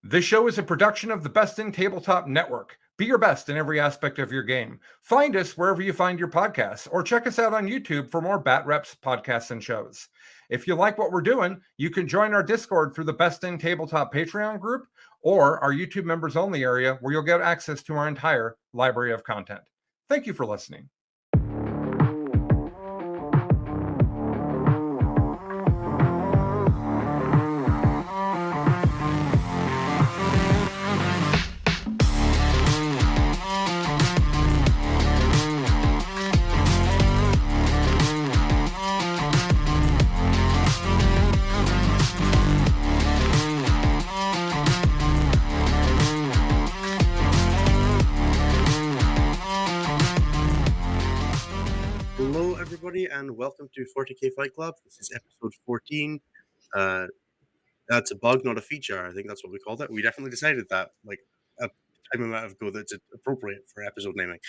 This show is a production of the Best in Tabletop Network. Be your best in every aspect of your game. Find us wherever you find your podcasts, or check us out on YouTube for more Bat Reps podcasts and shows. If you like what we're doing, you can join our Discord through the Best in Tabletop Patreon group or our YouTube members only area, where you'll get access to our entire library of content. Thank you for listening. And welcome to 40k Fight Club. This is episode 14. That's a bug, not a feature. I think that's what we called it. We definitely decided that like a time amount ago that's appropriate for episode naming.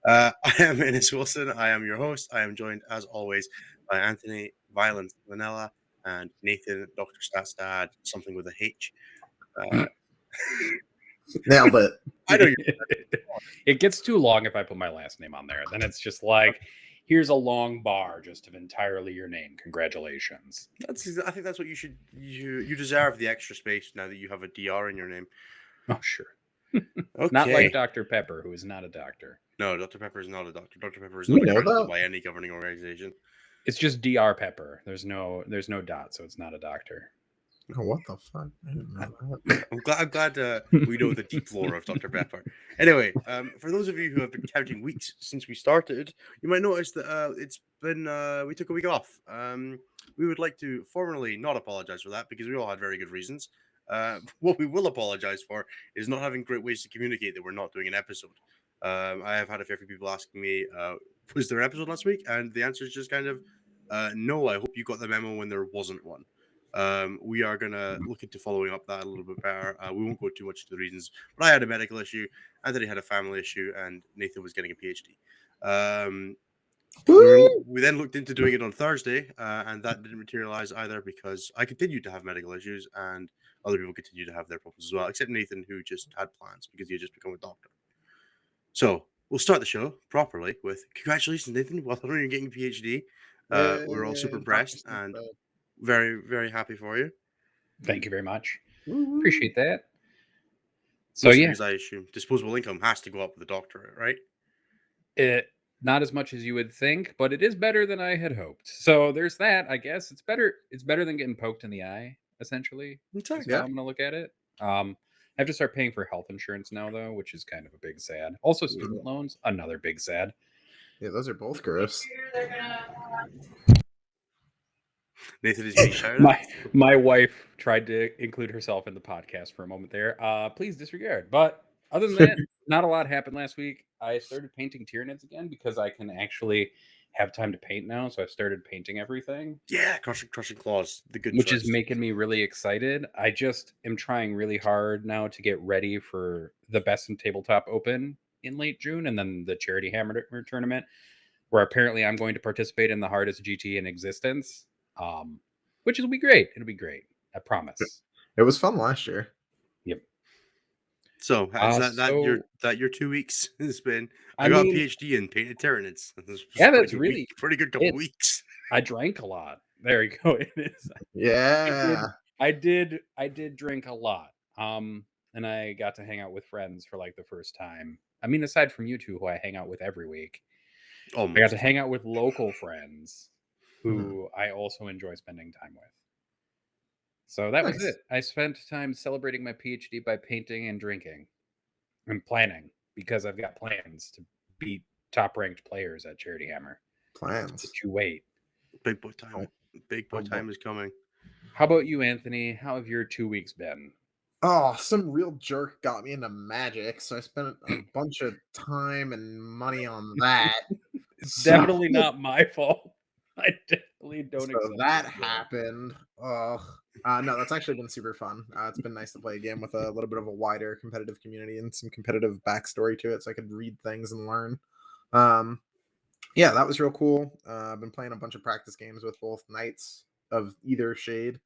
I am Innes Wilson. I am your host. I am joined as always by Anthony Violent Vanilla and Nathan Dr. Statstad, something with a H. Nailed it. I know it gets too long if I put my last name on there. Then it's just like, here's a long bar just of entirely your name. Congratulations. I think that's what you should. You deserve the extra space now that you have a DR in your name. Oh, sure. Okay. Not like Dr. Pepper, who is not a doctor. No, Dr. Pepper is not a doctor. Dr. Pepper is not accredited by any governing organization. It's just Dr. Pepper. There's no dot, so it's not a doctor. Oh, what the fuck? I didn't know that. I'm glad we know the deep lore of Dr. Pepper. Anyway, for those of you who have been counting weeks since we started, you might notice that it's been we took a week off. We would like to formally not apologize for that because we all had very good reasons. What we will apologize for is not having great ways to communicate that we're not doing an episode. I have had a fair few people asking me, was there an episode last week? And the answer is just kind of no. I hope you got the memo when there wasn't one. We are going to look into following up that a little bit better. We won't go too much into the reasons, but I had a medical issue, Anthony had a family issue, and Nathan was getting a PhD. We then looked into doing it on Thursday, and that didn't materialize either because I continued to have medical issues, and other people continued to have their problems as well, except Nathan, who just had plans because he had just become a doctor. So we'll start the show properly with congratulations, Nathan. Well done on getting a PhD. We're all super impressed and very, very happy for you. Thank you very much. Appreciate that. So because I assume disposable income has to go up with the doctorate, right? Not as much as you would think, but it is better than I had hoped. So there's that. I guess it's better. It's better than getting poked in the eye, essentially. That's how I'm going to look at it. I have to start paying for health insurance now, though, which is kind of a big sad. Also, student loans, another big sad. Yeah, those are both gross. Nathan is being shouted at. My wife tried to include herself in the podcast for a moment there. Please disregard. But other than that, not a lot happened last week. I started painting Tyranids again because I can actually have time to paint now. So I've started painting everything. Yeah, crushing claws, the good which is making me really excited. I just am trying really hard now to get ready for the Best in Tabletop Open in late June, and then the Charity Hammer tournament, where apparently I'm going to participate in the hardest GT in existence. Which will be great. It'll be great. I promise. It was fun last year. Yep. So that your 2 weeks has been. I got a PhD in painted Tyranids. Yeah, that's really pretty good couple weeks. I drank a lot. There you go. It is. Yeah. I did drink a lot. And I got to hang out with friends for like the first time. I mean, aside from you two, who I hang out with every week, I got to hang out with local friends who I also enjoy spending time with. So that was it. I spent time celebrating my PhD by painting and drinking and planning, because I've got plans to beat top-ranked players at Charity Hammer. Plans. But you wait. Big boy time. Big boy time is coming. How about you, Anthony? How have your 2 weeks been? Oh, some real jerk got me into Magic, so I spent a bunch of time and money on that. It's definitely not my fault. I definitely don't. So that happened. No, that's actually been super fun. It's been nice to play a game with a little bit of a wider competitive community and some competitive backstory to it, so I could read things and learn. Yeah, that was real cool. I've been playing a bunch of practice games with both Knights of either shade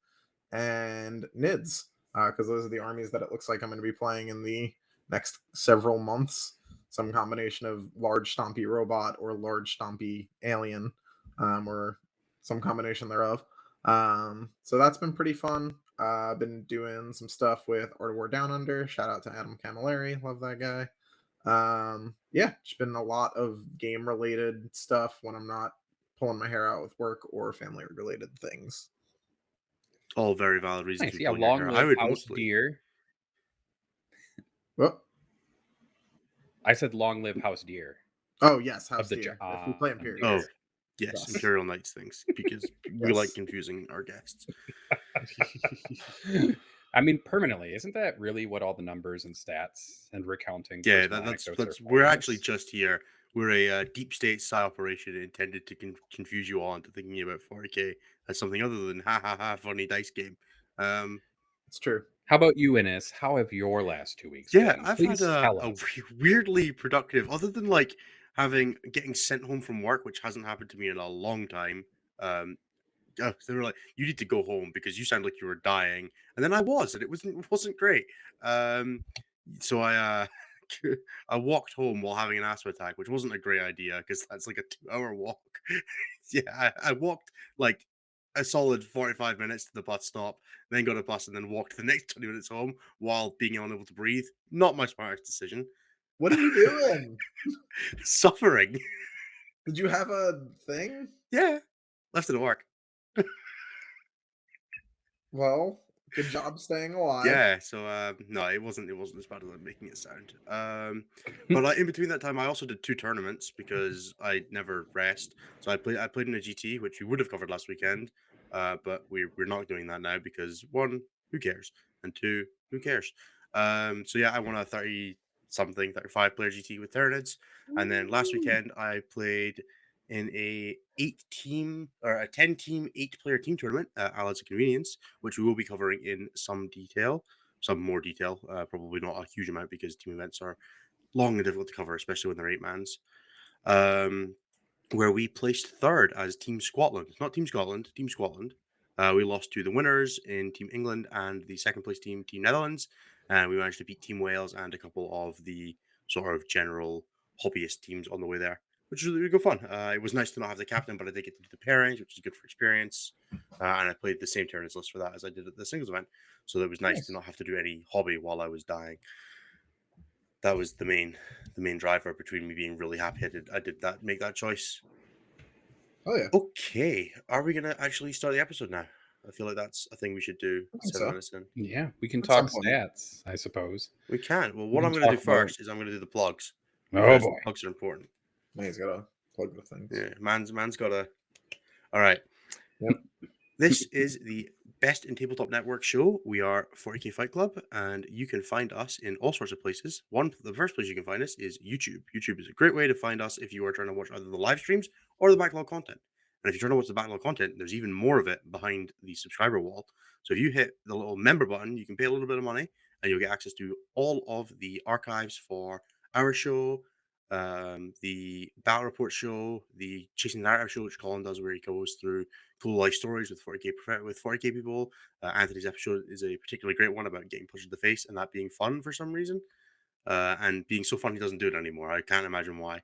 and Nids. because those are the armies that it looks like I'm going to be playing in the next several months. Some combination of large stompy robot or large stompy alien, or some combination thereof. So that's been pretty fun. I've been doing some stuff with Art of War Down Under. Shout out to Adam Camilleri. Love that guy. Yeah, it's been a lot of game related stuff when I'm not pulling my hair out with work or family related things. All very valid reasons. Nice. to be Yeah, pulling your long hair. live I would House mostly. Deer. Well, I said long live House Deer. oh yes, House Of the Deer. If we play Imperial. Oh, Deer. yes, Yes. Imperial Knights things, because we Yes. like confusing our guests. I mean, permanently. Isn't that really what all the numbers and stats and recounting? Yeah, personal that's anecdotes are we're for? actually just here. We're a deep state spy operation intended to confuse you all into thinking about 40k as something other than ha ha ha funny dice game. It's true. How about you, Innes? How have your last 2 weeks Yeah, been? I've Please had tell a us. weirdly productive, other than like getting sent home from work, which hasn't happened to me in a long time. They were like, "You need to go home because you sound like you were dying," and then I was, and it wasn't great. So I I walked home while having an asthma attack, which wasn't a great idea because that's like a 2-hour walk. Yeah, I walked like a solid 45 minutes to the bus stop, then got a bus, and then walked the next 20 minutes home while being unable to breathe. Not my smartest decision. What are you doing? Suffering. Did you have a thing? Yeah, left it at work. Well, good job staying alive. Yeah, so no, it wasn't as bad as I'm making it sound. But in between that time, I also did 2 tournaments because I never rest. So I played in a GT, which we would have covered last weekend, but we're not doing that now because 1, who cares, and 2, who cares. So yeah, I won a 35 player GT with Tyranids, and then last weekend I played in a 10-team 8-player team tournament at Allies of Convenience, which we will be covering in some more detail, probably not a huge amount because team events are long and difficult to cover, especially when they're 8-mans. Where we placed third as Team Scotland, not Team Scotland, Team Scotland. We lost to the winners in Team England and the second place team, Team Netherlands, and we managed to beat Team Wales and a couple of the sort of general hobbyist teams on the way there, which was really good fun. It was nice to not have the captain, but I did get to do the pairings, which is good for experience. And I played the same Tyranids list for that as I did at the singles event, so it was nice to not have to do any hobby while I was dying. That was the main driver between me being really happy I did make that choice. Oh yeah. Okay, are we gonna actually start the episode now? I feel like that's a thing we should do. I think 7 so. minutes in. Yeah, we can At talk some point. stats, I suppose. We can. Well, We what can I'm going to do talk about- first is I'm going to do the plugs. Oh because boy. plugs are important. Now he's gotta plug the things. Yeah, man's got to. All right. Yep. This is the Best in Tabletop Network show. We are 40k Fight Club, and you can find us in all sorts of places. The first place you can find us is YouTube. YouTube is a great way to find us if you are trying to watch either the live streams or the backlog content. And if you're trying to watch the backlog content, there's even more of it behind the subscriber wall. So if you hit the little member button, you can pay a little bit of money, and you'll get access to all of the archives for our show, the Battle Report show, the Chasing the Narrative show, which Colin does, where he goes through cool life stories with 40k people. Anthony's episode is a particularly great one about getting punched in the face and that being fun for some reason, and being so fun he doesn't do it anymore. I can't imagine why.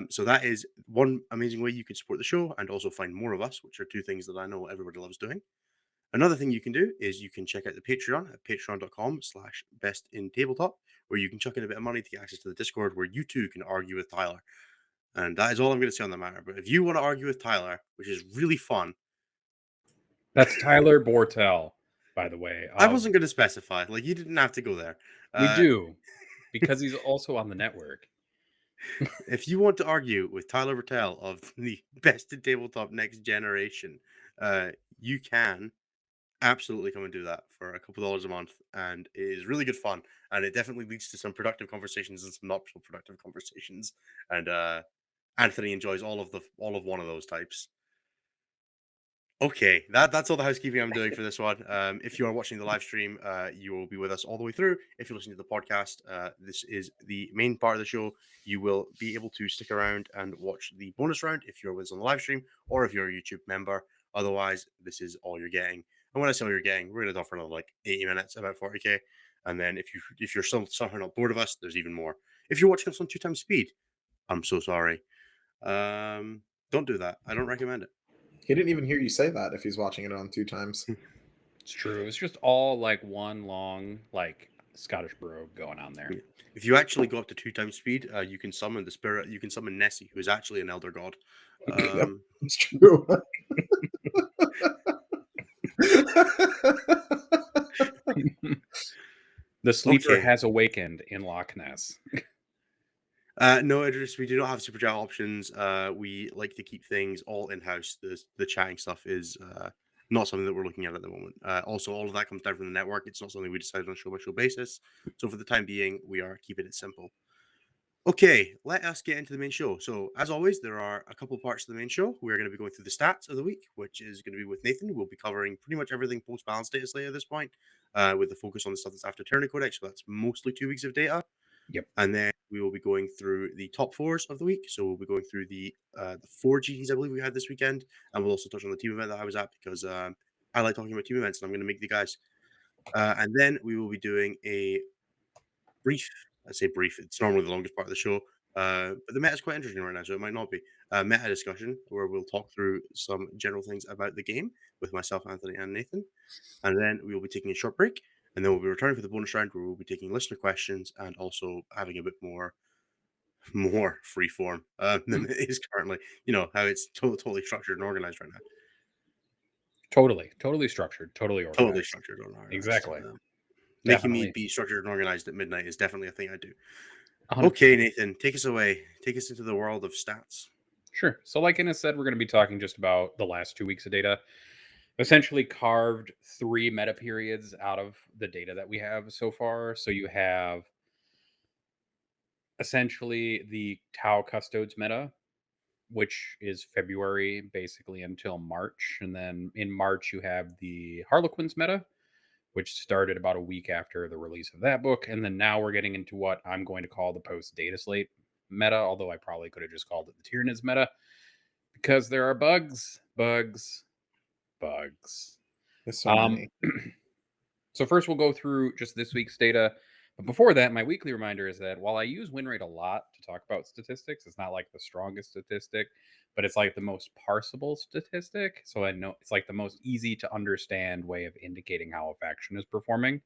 So that is one amazing way you can support the show and also find more of us, which are 2 things that I know everybody loves doing. Another thing you can do is you can check out the Patreon at patreon.com/bestintabletop, where you can chuck in a bit of money to get access to the Discord, where you too can argue with Tyler. And that is all I'm going to say on the matter. But if you want to argue with Tyler, which is really fun, That's Tyler Bortel, by the way. I wasn't going to specify. Like, you didn't have to go there. We do, because he's also on the network. If you want to argue with Tyler Bertel of the Best in Tabletop Next Generation, you can absolutely come and do that for a couple $1 a month, and it is really good fun, and it definitely leads to some productive conversations and some not so productive conversations, and Anthony enjoys all of one of those types. Okay, that's all the housekeeping I'm doing for this one. If you are watching the live stream, you will be with us all the way through. If you're listening to the podcast, this is the main part of the show. You will be able to stick around and watch the bonus round if you're with us on the live stream, or if you're a YouTube member. Otherwise, this is all you're getting. And when I say what you're getting, we're going to talk for another like 80 minutes, about 40k. And then if you're still somehow not bored of us, there's even more. If you're watching us on 2x speed, I'm so sorry. Don't do that. I don't recommend it. He didn't even hear you say that if he's watching it on 2 times. It's true. It's just all like one long like Scottish brogue going on there. Yeah. If you actually go up to 2x speed, you can summon the spirit. You can summon Nessie, who is actually an elder god. Yep, it's true. The sleeper Okay. has awakened in Loch Ness. No, Idris, we do not have super chat options. We like to keep things all in house. The chatting stuff is not something that we're looking at the moment. Also, all of that comes down from the network. It's not something we decide on a show by show basis. So for the time being, we are keeping it simple. Okay, let us get into the main show. So, as always, there are a couple parts of the main show. We're going to be going through the stats of the week, which is going to be with Nathan. We'll be covering pretty much everything post balance data slate at this point, with the focus on the stuff that's after Tyrant Codex. So that's mostly 2 weeks of data. Yep. And then we will be going through the top 4s of the week. So we'll be going through the 4 GTs I believe we had this weekend, and we'll also touch on the team event that I was at because I like talking about team events, and I'm going to make the guys. And then we will be doing a brief. I say brief. It's normally the longest part of the show, but the meta is quite interesting right now, so it might not be meta discussion where we'll talk through some general things about the game with myself, Anthony, and Nathan. And then we will be taking a short break. And then we'll be returning for the bonus round where we'll be taking listener questions and also having a bit more free form than it is currently. You know, how it's totally structured and organized right now. Totally structured, totally organized. Totally structured and organized. Exactly. Making me be structured and organized at midnight is definitely a thing I do. 100%. Okay, Nathan, take us away. Take us into the world of stats. Sure. So like Innes said, we're going to be talking just about the last 2 weeks of data. Essentially carved 3 meta periods out of the data that we have so far. So you have essentially the Tau Custodes meta, which is February basically until March. And then in March, you have the Harlequins meta, which started about a week after the release of that book. And then now we're getting into what I'm going to call the post data slate meta, although I probably could have just called it the Tyranids meta, because there are bugs. There's so many. So first we'll go through just this week's data. But before that, my weekly reminder is that while I use win rate a lot to talk about statistics, it's not like the strongest statistic, but it's like the most parsable statistic. So I know it's like the most easy to understand way of indicating how a faction is performing.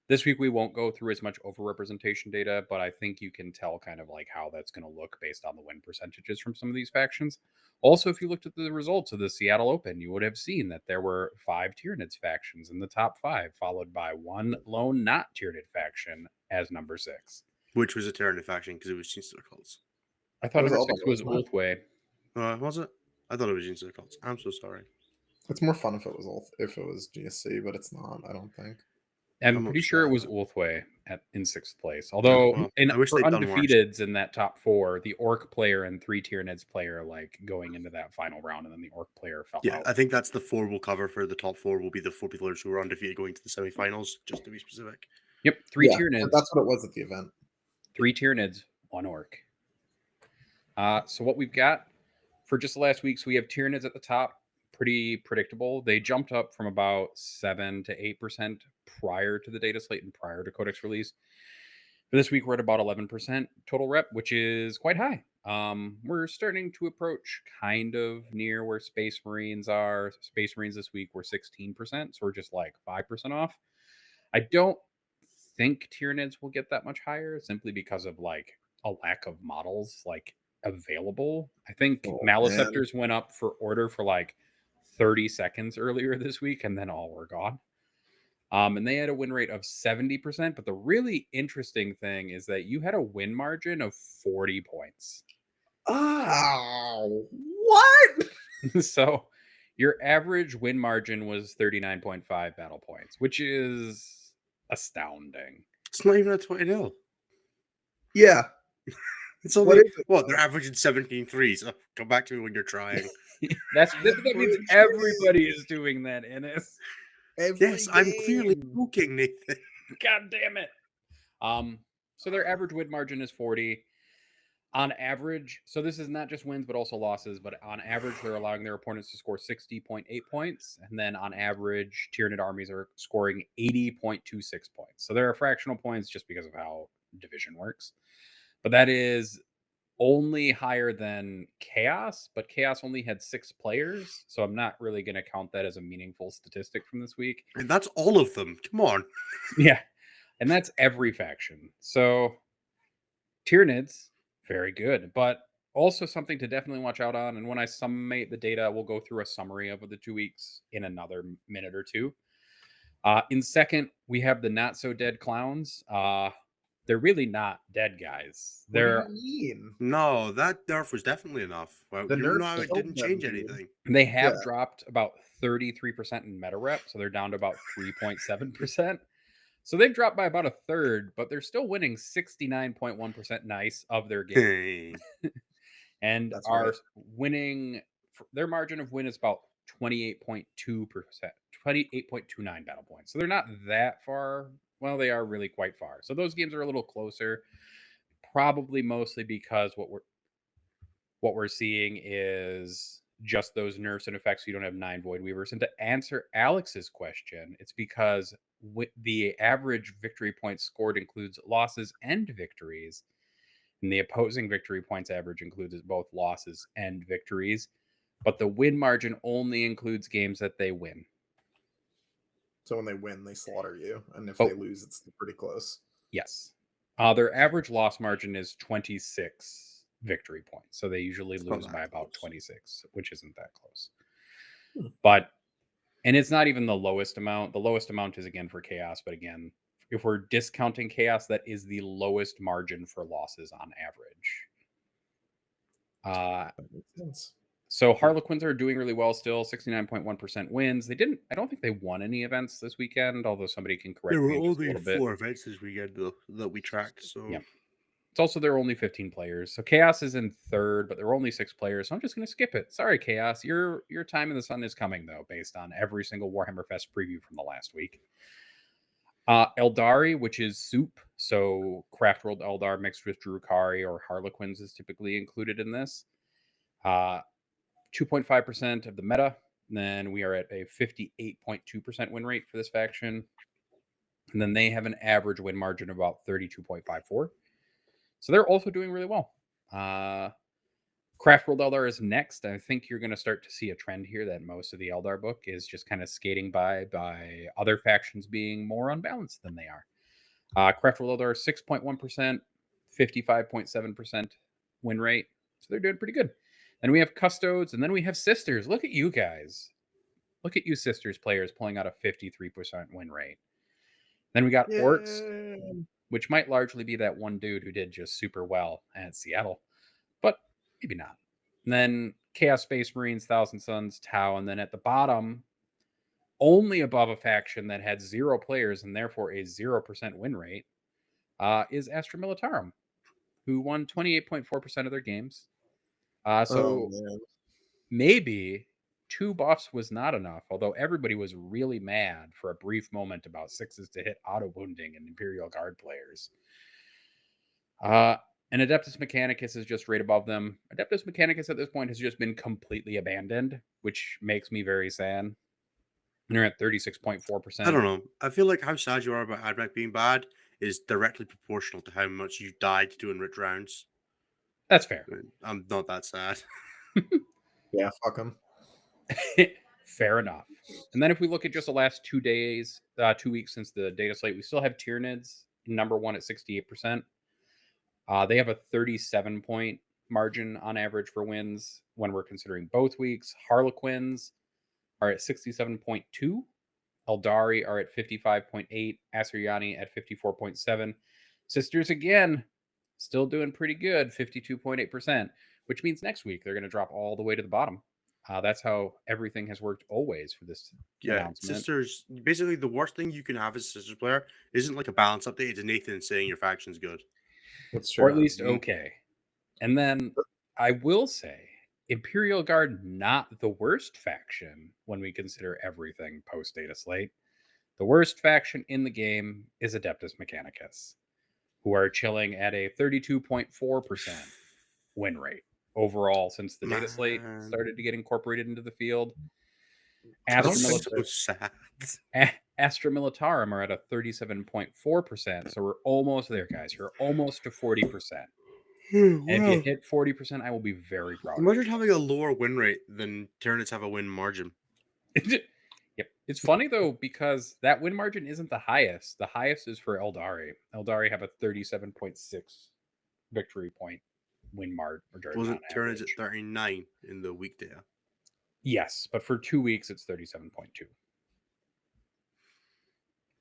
This week we won't go through as much overrepresentation data, but I think you can tell kind of like how that's going to look based on the win percentages from some of these factions. Also, if you looked at the results of the Seattle Open, you would have seen that there were 5 Tyranids factions in the top 5, followed by 1 lone not Tyranid faction as number 6. Which was a Tyranid faction because it was Jinster cults. I thought It was number 6 was Ultimate. Ulthway. Was it? I thought it was Jinster cults. I'm so sorry. It's more fun if it was GSC, but it's not, I don't think. I'm pretty sure it was Ulthway in 6th place. Although for undefeateds in that top 4, the Orc player and 3 Tyranids player like going into that final round, and then the Orc player fell out. I think that's the 4 we'll cover for the top 4 will be the 4 players who are undefeated going to the semifinals, just to be specific. Yep, 3 Tyranids. That's what it was at the event. 3 Tyranids, 1 Orc. So what we've got for just the last week, so we have Tyranids at the top. Pretty predictable. They jumped up from about 7 to 8% prior to the data slate and prior to Codex release. For this week, we're at about 11% total rep, which is quite high. We're starting to approach kind of near where Space Marines are. Space Marines this week were 16%, so we're just like 5% off. I don't think Tyranids will get that much higher simply because of like a lack of models like available. I think Maleceptors went up for order for like 30 seconds earlier this week, and then all were gone. And they had a win rate of 70%. But the really interesting thing is that you had a win margin of 40 points. Oh, what? So your average win margin was 39.5 battle points, which is astounding. It's not even a 20-0. Yeah. It's only they're averaging 17 threes. Oh, come back to me when you're trying. that means everybody is doing that, Ennis. Yes, I'm clearly joking, Nathan. God damn it. So their average win margin is 40. On average, so this is not just wins, but also losses, but on average, they're allowing their opponents to score 60.8 points. And then on average, Tyranid armies are scoring 80.26 points. So there are fractional points just because of how division works. But that is only higher than Chaos, but Chaos only had 6 players. So I'm not really going to count that as a meaningful statistic from this week. And that's all of them. Come on. Yeah. And that's every faction. So Tyranids, very good, but also something to definitely watch out on. And when I summate the data, we'll go through a summary of the 2 weeks in another minute or two. In second, we have the not so dead clowns. They're really not dead, guys. They're What do you mean? No, that nerf was definitely enough. Well, The you nerf know how it killed didn't them, change dude. anything. They have Yeah. dropped about 33% in meta rep, so they're down to about 3.7%. So they've dropped by about a third, but they're still winning 69.1% nice of their game. And That's are right. winning, their margin of win is about 28.2%, 28.29 battle points. So they're not that far. Well, they are really quite far. So those games are a little closer, probably mostly because what we're seeing is just those nerfs and effects. You don't have 9 Void Weavers. And to answer Alex's question, it's because the average victory points scored includes losses and victories. And the opposing victory points average includes both losses and victories. But the win margin only includes games that they win. So when they win, they slaughter you. And if Oh. they lose, it's pretty close. Yes. Their average loss margin is 26 victory points. So they usually It's not lose that by about close. 26, which isn't that close. Hmm. But, and it's not even the lowest amount. The lowest amount is again for Chaos. But again, if we're discounting Chaos, that is the lowest margin for losses on average. That makes sense. So Harlequins are doing really well still, 69.1% wins. I don't think they won any events this weekend, although somebody can correct There were me just a only little bit. 4 events this weekend that we tracked. So Yeah. It's also there are only 15 players. So Chaos is in third, but there are only 6 players. So I'm just going to skip it. Sorry, Chaos. Your time in the sun is coming, though, based on every single Warhammer Fest preview from the last week. Eldari, which is soup. So craft rolled Eldar mixed with Drukari or Harlequins is typically included in this. 2.5% of the meta. And then we are at a 58.2% win rate for this faction. And then they have an average win margin of about 32.54. So they're also doing really well. Craft World Eldar is next. I think you're going to start to see a trend here that most of the Eldar book is just kind of skating by other factions being more unbalanced than they are. Craft World Eldar 6.1%, 55.7% win rate. So they're doing pretty good. Then we have Custodes, and then we have Sisters. Look at you guys. Look at you Sisters players pulling out a 53% win rate. Then we got Orcs, which might largely be that one dude who did just super well at Seattle, but maybe not. And then Chaos Space Marines, Thousand Suns, Tau, and then at the bottom, only above a faction that had 0 players and therefore a 0% win rate, is Astra Militarum, who won 28.4% of their games. Maybe 2 buffs was not enough, although everybody was really mad for a brief moment about 6s to hit auto wounding and Imperial Guard players. And Adeptus Mechanicus is just right above them. Adeptus Mechanicus at this point has just been completely abandoned, which makes me very sad. And they're at 36.4%. I don't know. I feel like how sad you are about Admech being bad is directly proportional to how much you died doing rich rounds. That's fair. I'm not that sad. Yeah, fuck them. Fair enough. And then if we look at just the last 2 days, 2 weeks since the data slate, we still have Tyranids number 1 at 68%. They have a 37-point margin on average for wins when we're considering both weeks. Harlequins are at 67.2. Eldari are at 55.8. Asuryani at 54.7. Sisters, again, still doing pretty good, 52.8%, which means next week they're going to drop all the way to the bottom. That's how everything has worked always for this announcement. Sisters, basically the worst thing you can have as a Sisters player isn't like a balance update. It's Nathan saying your faction's good. That's true. Or at least okay. And then I will say, Imperial Guard, not the worst faction when we consider everything post-data slate. The worst faction in the game is Adeptus Mechanicus, who are chilling at a 32.4%. win rate overall since the data slate Man. started to get incorporated into the field. That's Astra, so sad. Astra Militarum are at a 37.4%. So we're almost there, guys. You're almost to 40%. And if you hit 40%, I will be very proud. Imagine having a lower win rate than Tyranids have a win margin. Yep. It's funny though, because that win margin isn't the highest. The highest is for Eldari. Eldari have a 37.6 victory point win margin. Wasn't Tyranids at 39 in the weekday? Yes, but for 2 weeks it's 37.2.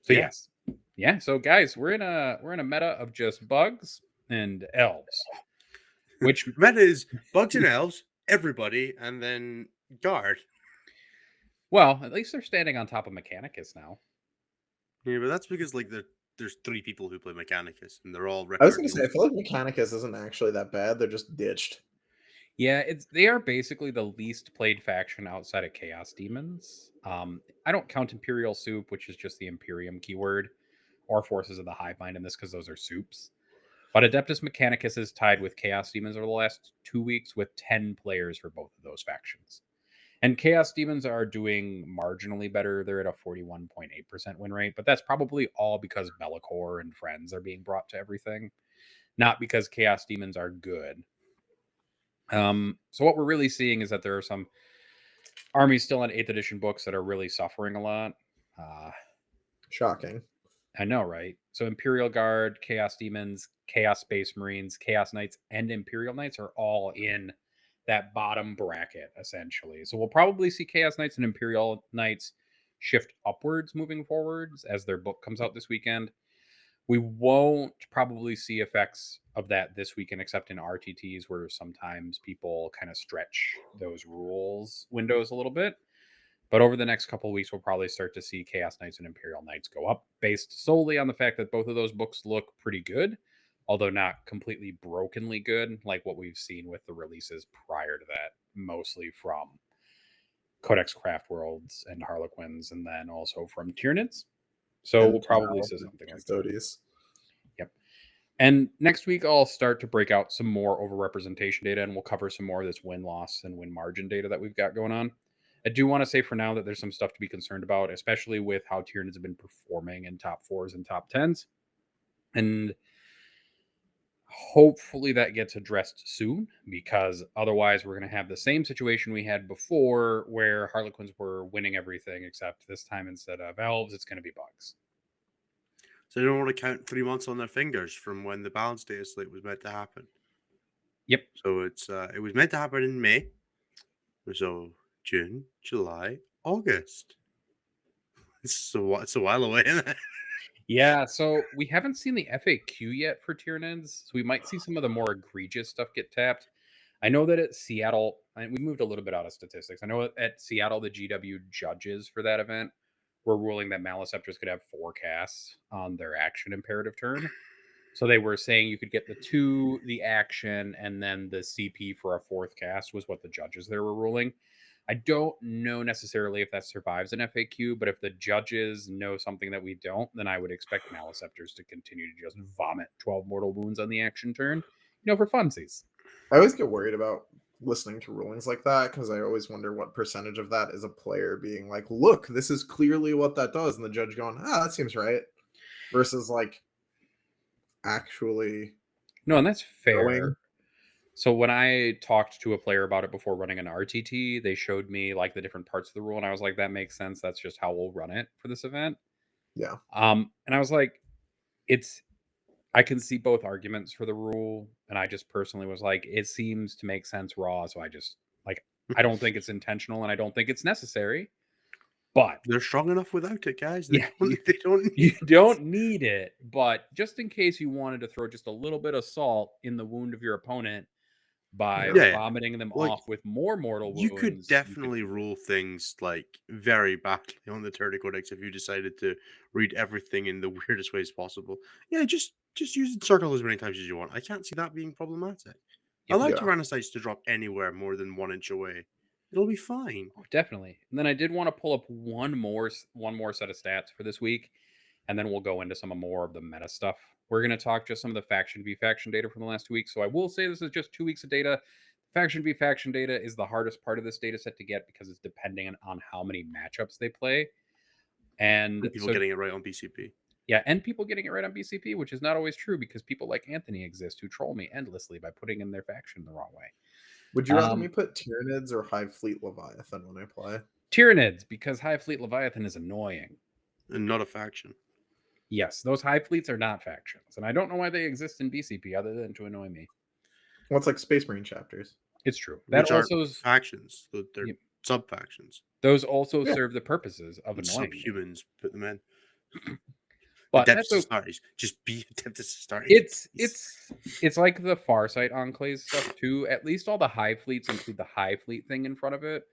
So Yeah. yes. Yeah, so guys, we're in a meta of just bugs and elves. Which meta is bugs and elves, everybody, and then guard. Well, at least they're standing on top of Mechanicus now. Yeah, but that's because like there's 3 people who play Mechanicus, and they're all. I was gonna say, I feel like Mechanicus isn't actually that bad. They're just ditched. Yeah, they are basically the least played faction outside of Chaos Demons. I don't count Imperial Soup, which is just the Imperium keyword, or Forces of the Highbind in this because those are soups. But Adeptus Mechanicus is tied with Chaos Demons over the last 2 weeks with 10 players for both of those factions. And Chaos Demons are doing marginally better. They're at a 41.8% win rate, but that's probably all because Be'lakor and friends are being brought to everything, not because Chaos Demons are good. So what we're really seeing is that there are some armies still on 8th edition books that are really suffering a lot. Shocking. I know, right? So Imperial Guard, Chaos Demons, Chaos Space Marines, Chaos Knights, and Imperial Knights are all in that bottom bracket, essentially. So we'll probably see Chaos Knights and Imperial Knights shift upwards moving forwards as their book comes out this weekend. We won't probably see effects of that this weekend, except in RTTs, where sometimes people kind of stretch those rules windows a little bit. But over the next couple of weeks, we'll probably start to see Chaos Knights and Imperial Knights go up, based solely on the fact that both of those books look pretty good, although not completely brokenly good, like what we've seen with the releases prior to that, mostly from Codex Craft Worlds and Harlequins, and then also from Tyranids. So we'll probably see something like that. Yep. And next week, I'll start to break out some more overrepresentation data, and we'll cover some more of this win-loss and win margin data that we've got going on. I do want to say for now that there's some stuff to be concerned about, especially with how Tyranids have been performing in top 4s and top 10s. And hopefully that gets addressed soon, because otherwise we're going to have the same situation we had before where Harlequins were winning everything, except this time instead of elves, it's going to be bugs. So they don't want to count 3 months on their fingers from when the balance data slate was meant to happen. Yep. So it was meant to happen in May. So June, July, August. It's a while away, isn't it? Yeah, so we haven't seen the FAQ yet for Tyranids, so we might see some of the more egregious stuff get tapped. I know that at Seattle, and we moved a little bit out of statistics. I know at Seattle, the GW judges for that event were ruling that Maliceptors could have 4 casts on their action imperative turn. So they were saying you could get the 2, the action, and then the CP for a 4th cast was what the judges there were ruling. I don't know necessarily if that survives an FAQ, but if the judges know something that we don't, then I would expect Maliceptors to continue to just vomit 12 mortal wounds on the action turn, for funsies. I always get worried about listening to rulings like that, because I always wonder what percentage of that is a player being like, look, this is clearly what that does, and the judge going, that seems right, versus like actually no, and that's fair. Going. So when I talked to a player about it before running an RTT, they showed me like the different parts of the rule, and I was like, that makes sense. That's just how we'll run it for this event. Yeah. And I was like, I can see both arguments for the rule, and I just personally was like, it seems to make sense raw, so I just I don't think it's intentional, and I don't think it's necessary. But they're strong enough without it, guys. You don't need it, but just in case you wanted to throw just a little bit of salt in the wound of your opponent by vomiting them off with more mortal wounds. You could definitely rule things like very badly on the Tyranids Codex if you decided to read everything in the weirdest ways possible. Yeah, just use the circle as many times as you want. I can't see that being problematic. Allow Tyranids to drop anywhere more than 1 inch away. It'll be fine. Oh, definitely. And then I did want to pull up one more set of stats for this week. and then we'll go into some more of the meta stuff. We're going to talk just some of the faction v faction data from the last 2 weeks. So I will say this is just 2 weeks of data. Faction v faction data is the hardest part of this data set to get because it's depending on how many matchups they play. And people getting it right on BCP. Yeah, and people getting it right on BCP, which is not always true because people like Anthony exist who troll me endlessly by putting in their faction the wrong way. Would you rather me put Tyranids or Hive Fleet Leviathan when I play? Tyranids, because Hive Fleet Leviathan is annoying. And not a faction. Yes, those Hive Fleets are not factions. And I don't know why they exist in BCP other than to annoy me. Well, it's like Space Marine chapters. It's true. That also is factions. They're sub-factions. Those also serve the purposes of annoying subhumans. Put them in. But that's just be Adeptus Astartes. It's like the Farsight Enclaves stuff too. At least all the Hive Fleets include the Hive Fleet thing in front of it.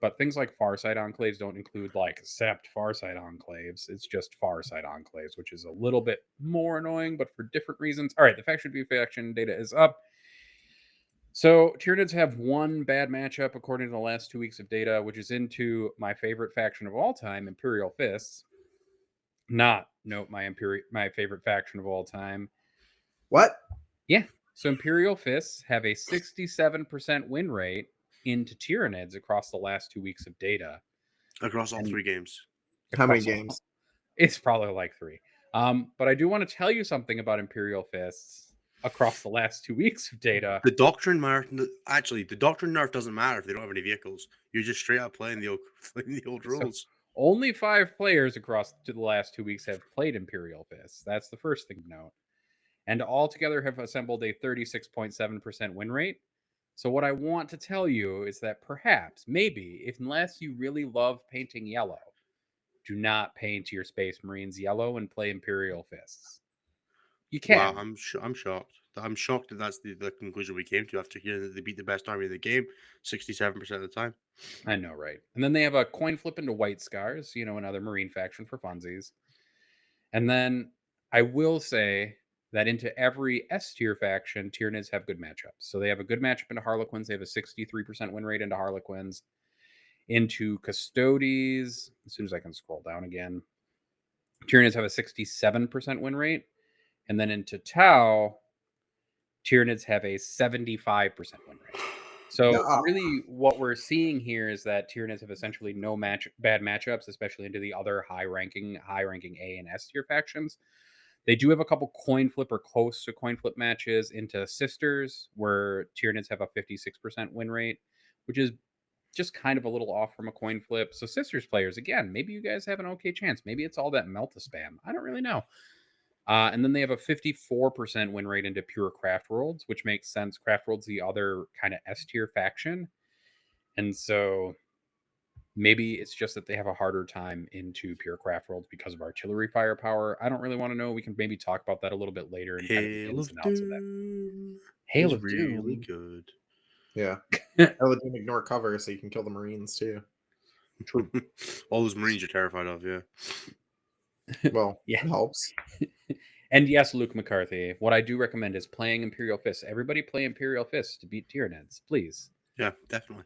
But things like Farsight Enclaves don't include like Sept Farsight Enclaves. It's just Farsight Enclaves, which is a little bit more annoying, but for different reasons. All right, the faction v faction data is up. So Tyranids have one bad matchup according to the last 2 weeks of data, which is into my favorite faction of all time, Imperial Fists. My favorite faction of all time. What? Yeah. So Imperial Fists have a 67% win rate into Tyranids across the last 2 weeks of data. Across all 3 games. How many games? It's probably like 3. But I do want to tell you something about Imperial Fists across the last 2 weeks of data. The doctrine nerf doesn't matter if they don't have any vehicles. You're just straight up playing the old rules. So only 5 players across the last 2 weeks have played Imperial Fists. That's the first thing to note. And altogether have assembled a 36.7% win rate. So what I want to tell you is that perhaps, maybe, unless you really love painting yellow, do not paint your Space Marines yellow and play Imperial Fists. You can. Wow, I'm shocked. I'm shocked that that's the conclusion we came to after hearing that they beat the best army of the game 67% of the time. I know, right? And then they have a coin flip into White Scars, another Marine faction for funsies. And then I will say that into every S tier faction, Tyranids have good matchups. So they have a good matchup into Harlequins. They have a 63% win rate into Harlequins. Into Custodes, as soon as I can scroll down again, Tyranids have a 67% win rate. And then into Tau, Tyranids have a 75% win rate. So really what we're seeing here is that Tyranids have essentially no bad matchups, especially into the other high-ranking A and S tier factions. They do have a couple coin flip or close to coin flip matches into Sisters, where Tyranids have a 56% win rate, which is just kind of a little off from a coin flip. So Sisters players, again, maybe you guys have an okay chance. Maybe it's all that Melta spam. I don't really know. And then they have a 54% win rate into Pure Craft Worlds, which makes sense. Craft Worlds the other kind of S tier faction. And so maybe it's just that they have a harder time into Pure Craft Worlds because of artillery firepower. I don't really want to know. We can maybe talk about that a little bit later. And Hail of Doom. Hail of Doom. Really good. Yeah. Hail of Doom ignore cover so you can kill the Marines too. True. All those Marines you're terrified of, yeah. Well, yeah, it helps. And yes, Luke McCarthy, what I do recommend is playing Imperial Fists. Everybody play Imperial Fists to beat Tyranids, please. Yeah, definitely.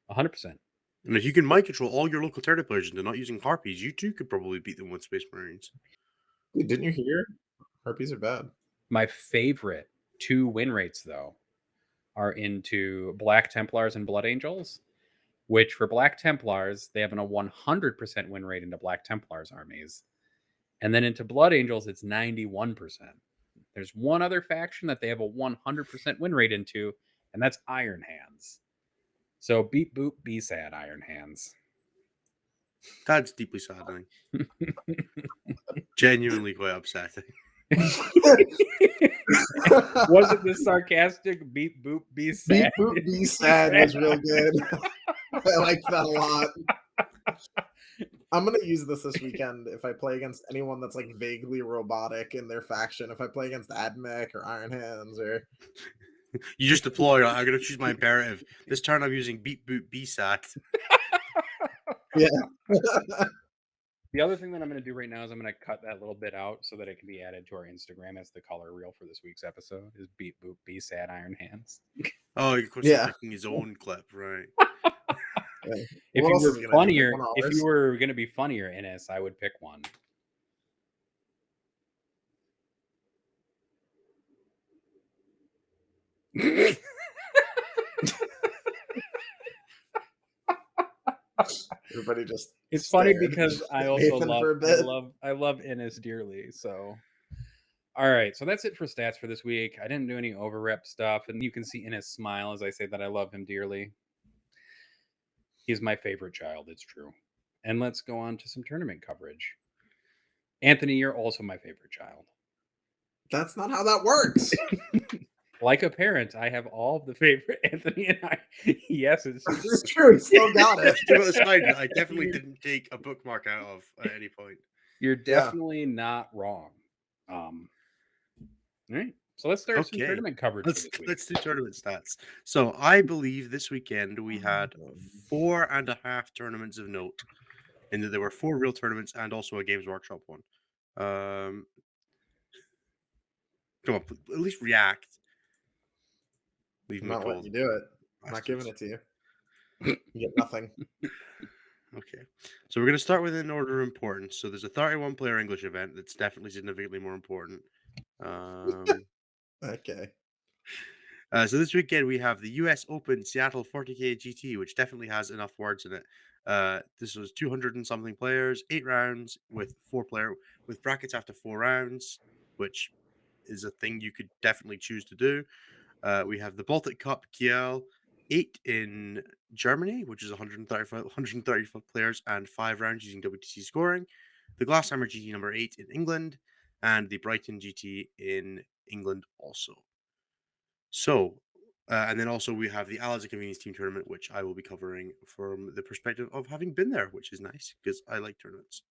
100%. And if you can mind control all your local Tyrant players into not using Harpies, you too could probably beat them with Space Marines. Dude, didn't you hear? Harpies are bad. My favorite 2 win rates, though, are into Black Templars and Blood Angels, which for Black Templars, they have a 100% win rate into Black Templars armies. And then into Blood Angels, it's 91%. There's one other faction that they have a 100% win rate into, and that's Iron Hands. So beat boop, be sad, Iron Hands. That's deeply saddening. Genuinely quite upsetting. Wasn't this sarcastic? Beat boop, be sad. Beat boop, be sad was real good. I like that a lot. I'm gonna use this weekend if I play against anyone that's like vaguely robotic in their faction. If I play against Admech or Iron Hands or you just deploy. I'm gonna choose my imperative. This turn I'm using beat boot be sad. Yeah. The other thing that I'm going to do right now is I'm going to cut that little bit out so that it can be added to our Instagram as the color reel for this week's episode. Is beat boop be sad Iron Hands. Oh, of course, he's picking his own clip, right? If you were funnier, if you were going to be funnier, Innes, I would pick one. Everybody just It's funny stared because I at also Nathan love for a bit. I love Innis dearly. So all right, so that's it for stats for this week. I didn't do any overrep stuff, and you can see Innis smile as I say that I love him dearly. He's my favorite child, it's true. And let's go on to some tournament coverage. Anthony, you're also my favorite child. That's not how that works. Like a parent, I have all of the favorite Anthony and I. Yes, it's It's true. You still got it. To the side, I definitely didn't take a bookmark out of at any point. You're definitely not wrong. All right, so let's start some tournament coverage. Let's do tournament stats. So I believe this weekend we had 4.5 tournaments of note, in that there were 4 real tournaments and also a Games Workshop one. Come on, at least react. Leave I'm me not cold. letting you do it. I'm not giving it to you. You get nothing. Okay, so we're going to start with an order of importance. So there's a 31 player English event that's definitely significantly more important. Okay. So this weekend we have the US Open Seattle 40K GT, which definitely has enough words in it. This was 200 and something players, 8 rounds with 4 player with brackets after 4 rounds, which is a thing you could definitely choose to do. We have the Baltic Cup Kiel 8 in Germany, which is 135 players and 5 rounds using WTC scoring. The Glasshammer GT number 8 in England, and the Brighton GT in England also. So, and then also we have the Allies of Convenience Team Tournament, which I will be covering from the perspective of having been there, which is nice because I like tournaments.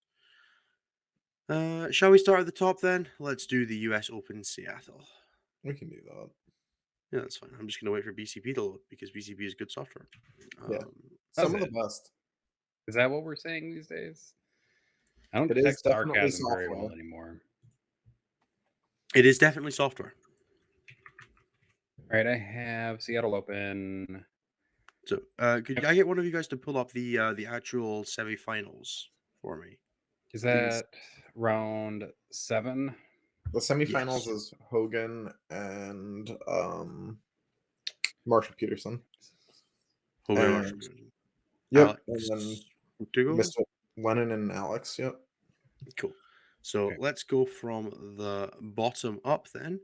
Shall we start at the top then? Let's do the US Open Seattle. We can do that. Yeah, that's fine. I'm just going to wait for BCP to load because BCP is good software. Yeah. Some of the best. Is that what we're saying these days? I don't It is detect definitely sarcasm very well software. anymore. It is definitely software. All right, I have Seattle open. So, could I get one of you guys to pull up the actual semifinals for me? Is that round 7? The semifinals Yes. is Hogan and Marshall Peterson. Hogan and And- Marshall Peterson. Yep. Alex And then Dougal? Mr. Lennon and Alex. Yep. Cool. So Okay. let's go from the bottom up then.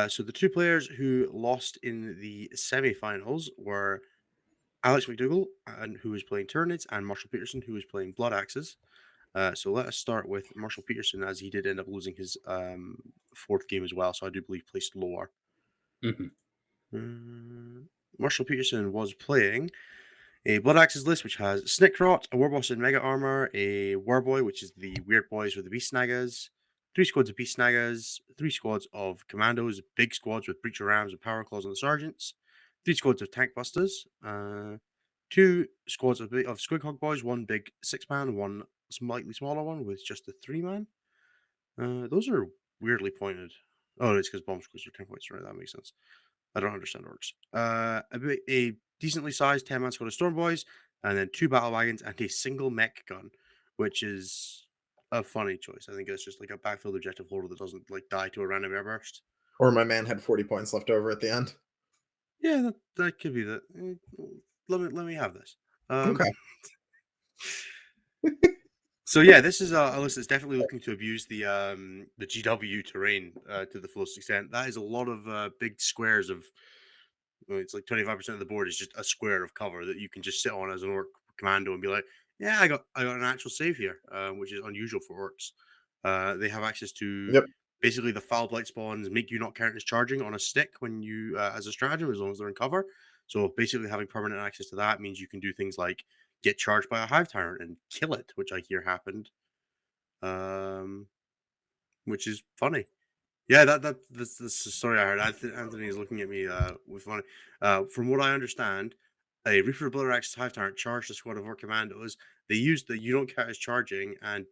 So the 2 players who lost in the semifinals were Alex McDougall, who was playing Tyranids, and Marshall Peterson, who was playing Blood Axes. So let us start with Marshall Peterson, as he did end up losing his 4th game as well. So I do believe placed lower. Mm-hmm. Marshall Peterson was playing a Blood Axes list, which has Snickrot, a Warboss in Mega Armor, a Warboy, which is the Weird Boys with the Beast Snaggers, 3 squads of Beast Snaggers, 3 squads of Commandos, big squads with Breacher Rams and Power Claws on the Sergeants, 3 squads of Tank Busters, 2 squads of Squighog Boys, 1 big 6-man, 1 slightly smaller one with just a 3-man. Those are weirdly pointed. Oh, it's because bomb squads are 10 points, right? That makes sense. I don't understand orcs. A decently sized 10-man squad of Storm Boys, and then 2 battle wagons and a single mech gun, which is a funny choice. I think it's just like a backfield objective holder that doesn't like die to a random airburst. Or my man had 40 points left over at the end. Yeah, that could be that. Let me have this. Okay. So yeah, this is a list that's definitely looking to abuse the GW terrain to the fullest extent. That is a lot of big squares of. It's like 25% of the board is just a square of cover that you can just sit on as an orc commando and be like, yeah, I got an actual save here, which is unusual for orcs. They have access to basically the foul blight spawns make you not count as charging on a stick when you as a stratagem, as long as they're in cover. So basically having permanent access to that means you can do things like get charged by a hive tyrant and kill it, which I hear happened. Which is funny. Yeah, that's the story I heard. Anthony is looking at me with funny. From what I understand, a Reaper of Blood Axe hive tyrant charged a squad of orc commandos. They used the you don't count as charging and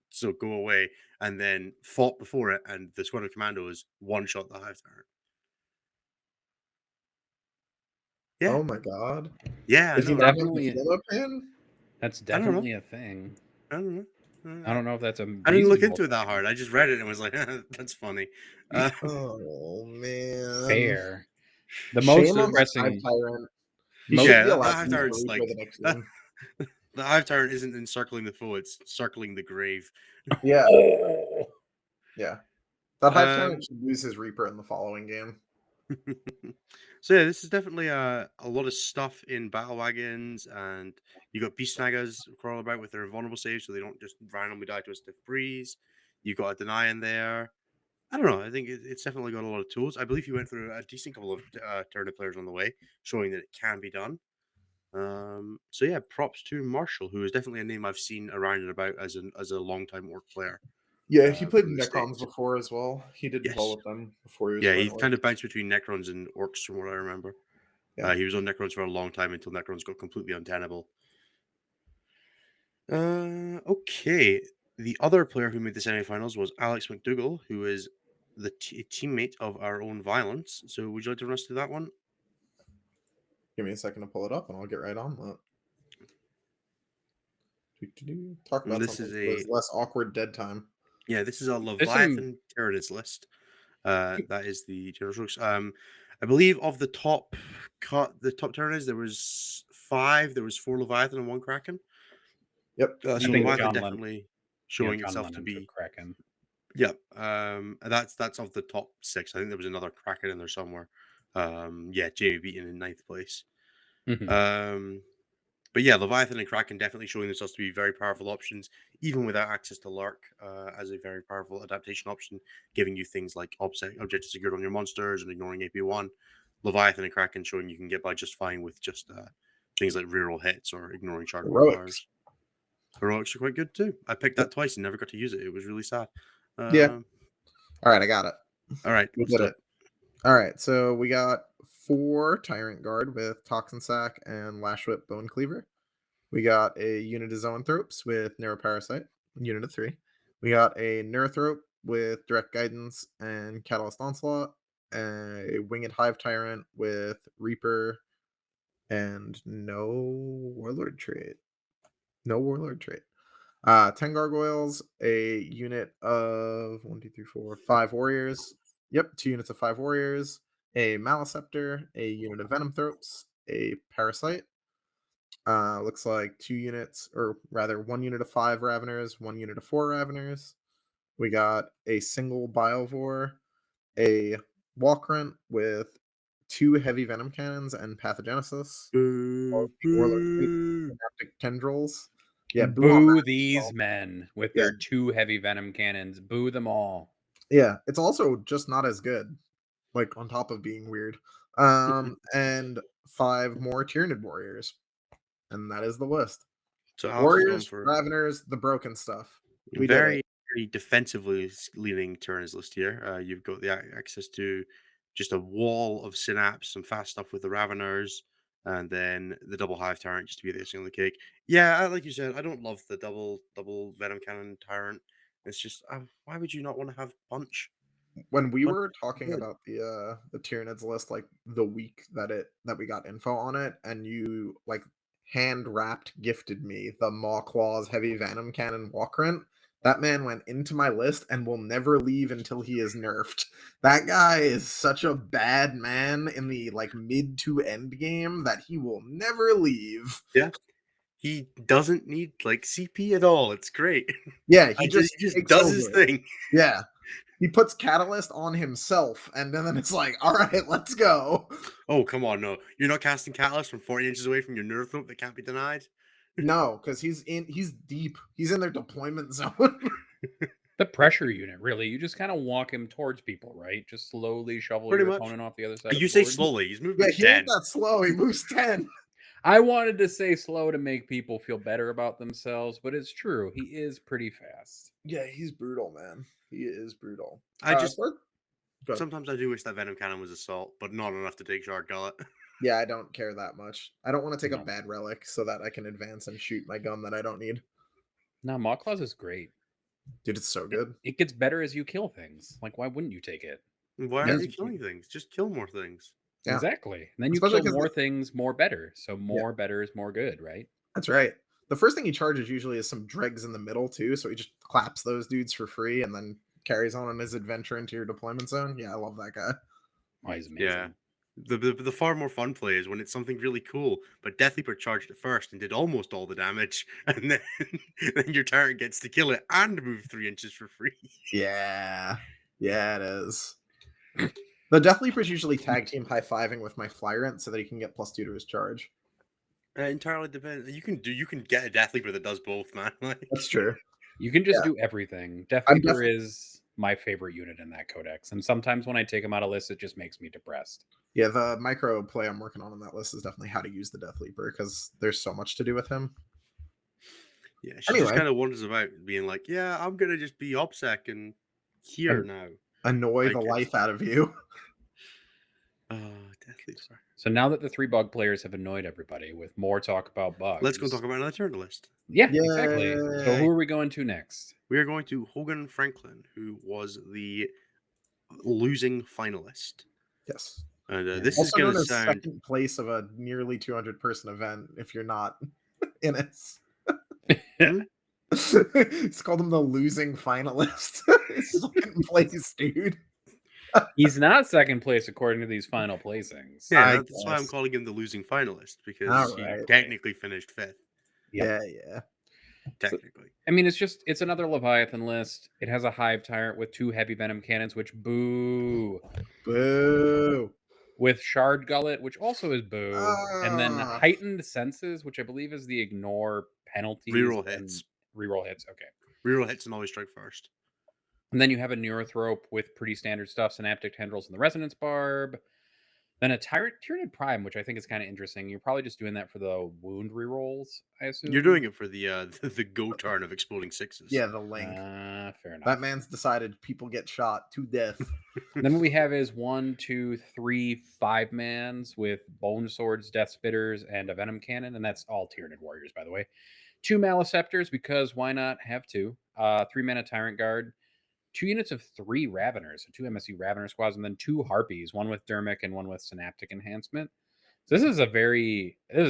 so go away, and then fought before it, and the squad of commandos one shot the hive tyrant. Yeah. Oh my god. Yeah, Is he not definitely That's definitely a thing. I don't know. I don't know if that's a. I didn't look into it that hard. I just read it and was like, that's funny. Oh man. Fair. The most Shame on the Hive depressing. Tyrant. He Most- should Yeah, be the allowed Hive to use Tyrant's Reaper like the next that- game. the Hive Tyrant isn't encircling the foe; it's circling the grave. Yeah, Oh. yeah. That Hive Um, Tyrant should use his Reaper in the following game. So yeah, this is definitely a lot of stuff in battle wagons, and you got beast snaggers crawl about with their invulnerable saves, so they don't just randomly die to a stiff breeze. You got a deny in there. I don't know. I think it's definitely got a lot of tools. I believe you went through a decent couple of Tyranids players on the way, showing that it can be done. So yeah, props to Marshall, who is definitely a name I've seen around and about as a long-time orc player. Yeah, he played from the Necrons States. before as well. He did Yes. well with them before he was. Yeah, going he away. kind of bounced between Necrons and Orcs, from what I remember. Yeah. He was on Necrons for a long time until Necrons got completely untenable. Okay. The other player who made the semifinals was Alex McDougall, who is the teammate of our own Violence. So would you like to run us through that one? Give me a second to pull it up, and I'll get right on that. Talk about This something is that was less awkward dead time. Yeah, this is a some- Leviathan Tyranids list. That is the general strokes. I believe of the top Tyranids, there was 5. There was 4 Leviathan and 1 Kraken. Yep. So I think Leviathan John definitely showing John itself to Lennon be. took Kraken. Yep. That's of the top 6. I think there was another Kraken in there somewhere. Yeah, Jamie Beaton in 9th place. Mhm. But yeah, Leviathan and Kraken definitely showing themselves to be very powerful options, even without access to Lurk, as a very powerful adaptation option, giving you things like objectives secured on your monsters and ignoring AP1. Leviathan and Kraken showing you can get by just fine with just things like reroll hits or ignoring shard Heroics. Heroics are quite good too. I picked that twice and never got to use it. It was really sad. Yeah. All right, I got it. All right, We let's did do it. All right, so we got 4 Tyrant Guard with Toxin Sack and Lash Whip Bone Cleaver. We got a unit of Zoanthropes with Neuroparasite, unit of 3. We got a Neurothrope with Direct Guidance and Catalyst Onslaught, a Winged Hive Tyrant with Reaper, and no Warlord trait. 10 Gargoyles, a unit of 5 Warriors. Yep, 2 units of 5 Warriors, a Maliceptor, a unit of Venom Thropes, a Parasite. Looks like 2 units, or rather 1 unit of 5 Raveners, 1 unit of 4 Raveners. We got a single Biovore, a Walkrunt with 2 heavy Venom Cannons and Pathogenesis. Warlord Synaptic Tendrils. Yeah, Boo these men with Yeah. their 2 heavy venom cannons. Boo them all. Yeah, it's also just not as good. Like on top of being weird. And 5 more Tyranid warriors. And that is the list. So Alex is going Warriors, for Raveners, the broken stuff. We did very, it. very defensively leaning Tyranids list here. You've got the access to just a wall of Synapse, some fast stuff with the Raveners, and then the double Hive Tyrant just to be the icing on the cake. Yeah, like you said, I don't love the double Venom Cannon Tyrant. It's just why would you not want to have punch? When we Punch were talking good. about the Tyranids list, like the week that we got info on it, and you like hand wrapped gifted me the Maw Claws Heavy Venom Cannon Walkrunt. That man went into my list and will never leave until he is nerfed. That guy is such a bad man in the like mid to end game that he will never leave. Yeah. He doesn't need like CP at all. It's great. Yeah, He he just takes does his over. thing. Yeah. He puts Catalyst on himself, and then it's like, all right, let's go. Oh, come on, no. You're not casting Catalyst from 40 inches away from your Neurothrope that can't be denied? No, because he's deep. He's in their deployment zone. The pressure unit, really. You just kind of walk him towards people, right? Just slowly shovel Pretty your much. opponent off the other side. You of the say board. slowly. He's moving Yeah, he ain't 10. that slow. He moves 10. I wanted to say slow to make people feel better about themselves, but it's true. He is pretty fast. Yeah, he's brutal, man. He is brutal. I just Go ahead. sometimes I do wish that Venom Cannon was assault, but not enough to take Shard Gullet. Yeah, I don't care that much. I don't want to take No. a bad relic so that I can advance and shoot my gun that I don't need. No, Maw Claws is great. Dude, it's so good. It gets better as you kill things. Like, why wouldn't you take it? Why Yeah. are you killing things? Just kill more things. Yeah. Exactly. And then you Especially kill 'cause more things, more better. So more better is more good, right? That's right. The first thing he charges usually is some dregs in the middle too, so he just claps those dudes for free and then carries on his adventure into your deployment zone. Yeah, I love that guy. Oh, he's amazing. Yeah. The far more fun play is when it's something really cool, but Deathleaper charged it first and did almost all the damage, and then your Tyrant gets to kill it and move 3 inches for free. Yeah, it is. The Death Leaper's usually tag team high-fiving with my Flyrant so that he can get +2 to his charge. Entirely depends. You can get a Deathleaper that does both, man. That's true. You can just do everything. Death Leaper is my favorite unit in that codex, and sometimes when I take him out of lists, it just makes me depressed. Yeah, the micro play I'm working on that list is definitely how to use the Death Leaper, because there's so much to do with him. Yeah, she just kind of wanders about being like, yeah, I'm going to just be OPSEC and here now. Annoy the life out of you. Death Leaper. So now that the 3 bug players have annoyed everybody with more talk about bugs. Let's go talk about another turn list. Yeah, exactly. So who are we going to next? We are going to Hogan Franklin, who was the losing finalist. Yes. And this also is going to sound second place of a nearly 200-person event if you're not in it. It's called him the losing finalist. It's second place, dude. He's not second place according to these final placings. Yeah, that's why I'm calling him the losing finalist, because he technically finished 5th. Yeah. Technically. So, I mean, it's another Leviathan list. It has a Hive Tyrant with 2 heavy venom cannons, which boo. With Shard Gullet, which also is boo. And then Heightened Senses, which I believe is the ignore penalties. Reroll hits. Reroll hits, okay. Reroll hits and always strike first. And then you have a Neurothrope with pretty standard stuff, Synaptic Tendrils and the Resonance Barb. Then a Tyranid Prime, which I think is kind of interesting. You're probably just doing that for the wound rerolls, I assume. You're doing it for the go turn of exploding 6s. Yeah, the link. Fair enough. That man's decided people get shot to death. Then what we have is 1, 2, 3, 5-mans with Bone Swords, Death Spitters, and a Venom Cannon. And that's all Tyranid Warriors, by the way. 2 Maleceptors, because why not have 2? 3-mana Tyrant Guard. 2 units of 3 Raveners, so 2 MSU Ravener squads, and then 2 Harpies, one with Dermic and one with Synaptic Enhancement. So this is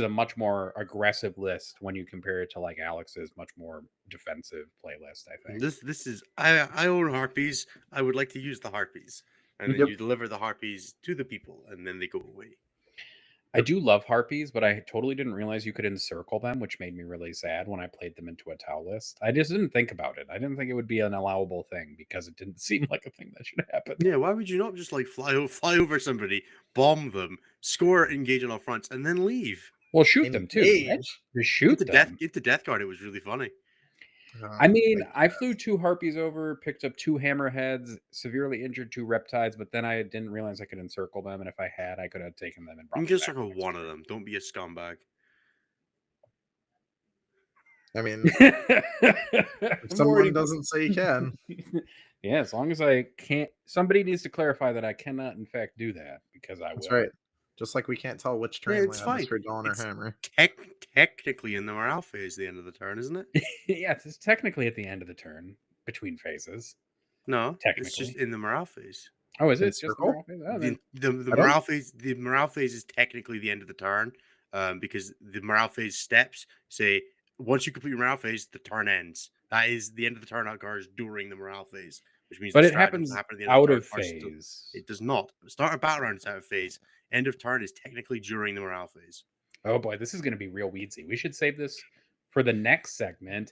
a much more aggressive list when you compare it to like Alex's much more defensive playlist, I think. This is I own Harpies. I would like to use the Harpies. And then you deliver the Harpies to the people, and then they go away. I do love Harpies, but I totally didn't realize you could encircle them, which made me really sad when I played them into a Tau list. I just didn't think about it. I didn't think it would be an allowable thing because it didn't seem like a thing that should happen. Yeah, why would you not just like fly over somebody, bomb them, score, engage on all fronts, and then leave? Well, shoot them too. Right? Just shoot them. Get the Death Guard. It was really funny. I mean, I flew 2 Harpies over, picked up 2 Hammerheads, severely injured 2 Reptides, but then I didn't realize I could encircle them, and if I had, I could have taken them and brought them. You can circle one of them. Don't be a scumbag. I mean, if someone doesn't say you can. Yeah, as long as I can't. Somebody needs to clarify that I cannot, in fact, do that, because I will. That's right. Just like we can't tell which turn it's fine. for Dawn or Hammer. Technically in the morale phase, the end of the turn, isn't it? Yeah, it's technically at the end of the turn, between phases. No, technically. It's just in the morale phase. Oh, is it? It's just the morale phase? Oh, the morale phase. The morale phase is technically the end of the turn, because the morale phase steps say once you complete your morale phase, the turn ends. That is the end of the turn occurs during the morale phase, which means but it happens out of phase. It does not. Start a battle round is out of phase. End of turn is technically during the morale phase. Oh boy, this is going to be real weedsy. We should save this for the next segment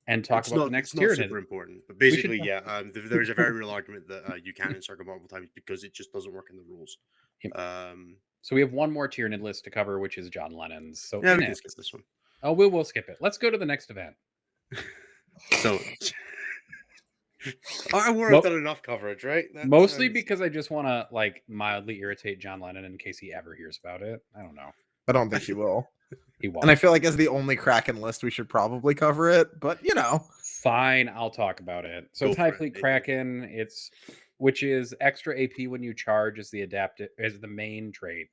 and talk about the next tier. It's not super important, but basically, there's a very real argument that you can encircle multiple times because it just doesn't work in the rules. Yep. So we have one more Tyranid list to cover, which is John Lennon's. So yeah, we can skip this one. Oh, we'll skip it. Let's go to the next event. So. I've done enough coverage, right? Mostly because I just want to like mildly irritate John Lennon in case he ever hears about it. I don't know. I don't think he will. He won't. And I feel like as the only Kraken list, we should probably cover it. But fine, I'll talk about it. So Tyfleet Kraken, which is extra AP when you charge as the main trait,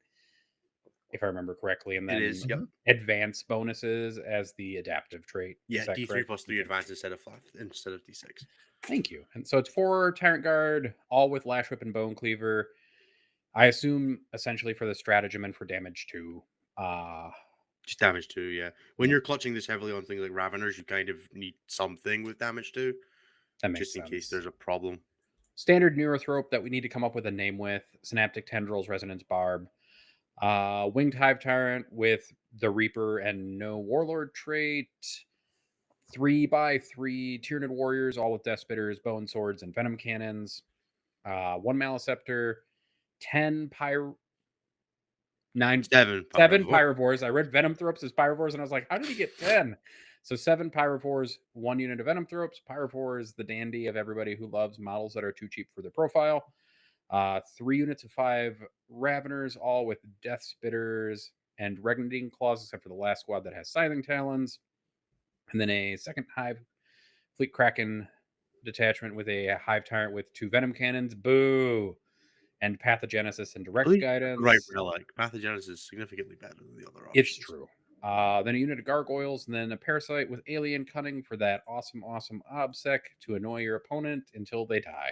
if I remember correctly, and then it is advanced bonuses as the adaptive trait. Yeah, D3 plus 3 advanced instead of D6. Thank you. And so it's 4 Tyrant Guard, all with Lash Whip and Bone Cleaver. I assume essentially for the stratagem and for damage 2. Just damage 2, yeah. When you're clutching this heavily on things like Raveners, you kind of need something with damage 2. That makes just in sense. case there's a problem. Standard Neurothrope that we need to come up with a name with. Synaptic Tendrils, Resonance Barb. Winged Hive Tyrant with the Reaper and no Warlord trait. 3x3 Tyranid Warriors, all with Death Spitters, Bone Swords, and Venom Cannons. 1 Maliceptor. 10 Pyro... 9... 7 Pyrovores. I read Venom Thropes as Pyrovores, and I was like, how did he get 10? So 7 Pyrovores, 1 unit of Venom Thropes. Pyrovore is the dandy of everybody who loves models that are too cheap for their profile. 3 units of 5 Raveners, all with Death Spitters and Regnating Claws, except for the last squad that has Scything Talons. And then a second Hive Fleet Kraken detachment with a Hive Tyrant with 2 Venom Cannons. Boo! And Pathogenesis and Direct Guidance. Right, relic. Pathogenesis is significantly better than the other options. It's true. Then a unit of Gargoyles, and then a Parasite with Alien Cunning for that awesome obsec to annoy your opponent until they die.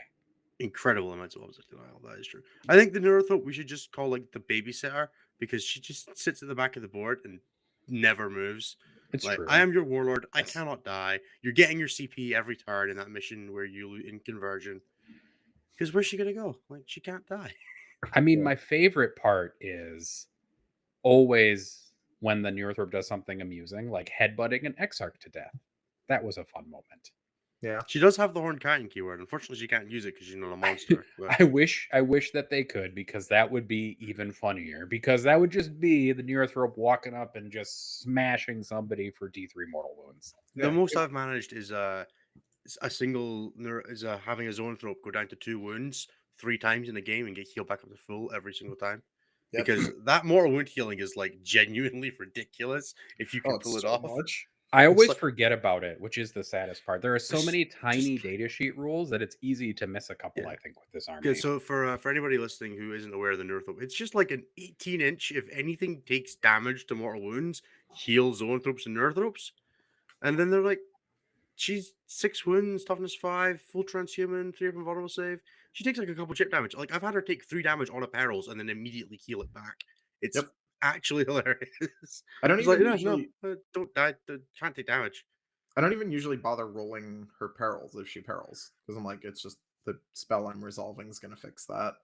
Incredible amounts of obsec denial. That is true. I think the Neurothrope we should just call like the babysitter, because she just sits at the back of the board and never moves. It's like, true. I am your warlord. I cannot die. You're getting your CP every turn in that mission where you lose in conversion. Because where's she gonna go? Like, she can't die. I mean, my favorite part is always when the Neurothrope does something amusing, like headbutting an Exarch to death. That was a fun moment. Yeah, she does have the Horned Chitin keyword. Unfortunately, she can't use it because she's not a monster. I wish that they could, because that would be even funnier. Because that would just be the Neurothrope walking up and just smashing somebody for D3 mortal wounds. The most I've managed is a single having a Zoanthrope go down to 2 wounds 3 times in a game and get healed back up to full every single time. Yep. Because that mortal wound healing is like genuinely ridiculous if you can pull it off. I always forget about it, which is the saddest part. There are so many tiny datasheet rules that it's easy to miss a couple, I think, with this army. Yeah, so for anybody listening who isn't aware of the Neurothrope, it's just like an 18-inch, if anything takes damage to mortal wounds, heal Zoanthropes and Neurothropes. And then they're like, she's 6 wounds, toughness 5, full transhuman, 3 from vulnerable save. She takes like a couple chip damage. Like, I've had her take 3 damage on a perils and then immediately heal it back. It's actually hilarious. I don't even usually don't die. Can't take damage. I don't even usually bother rolling her perils if she perils, because I'm like, it's just the spell I'm resolving is going to fix that.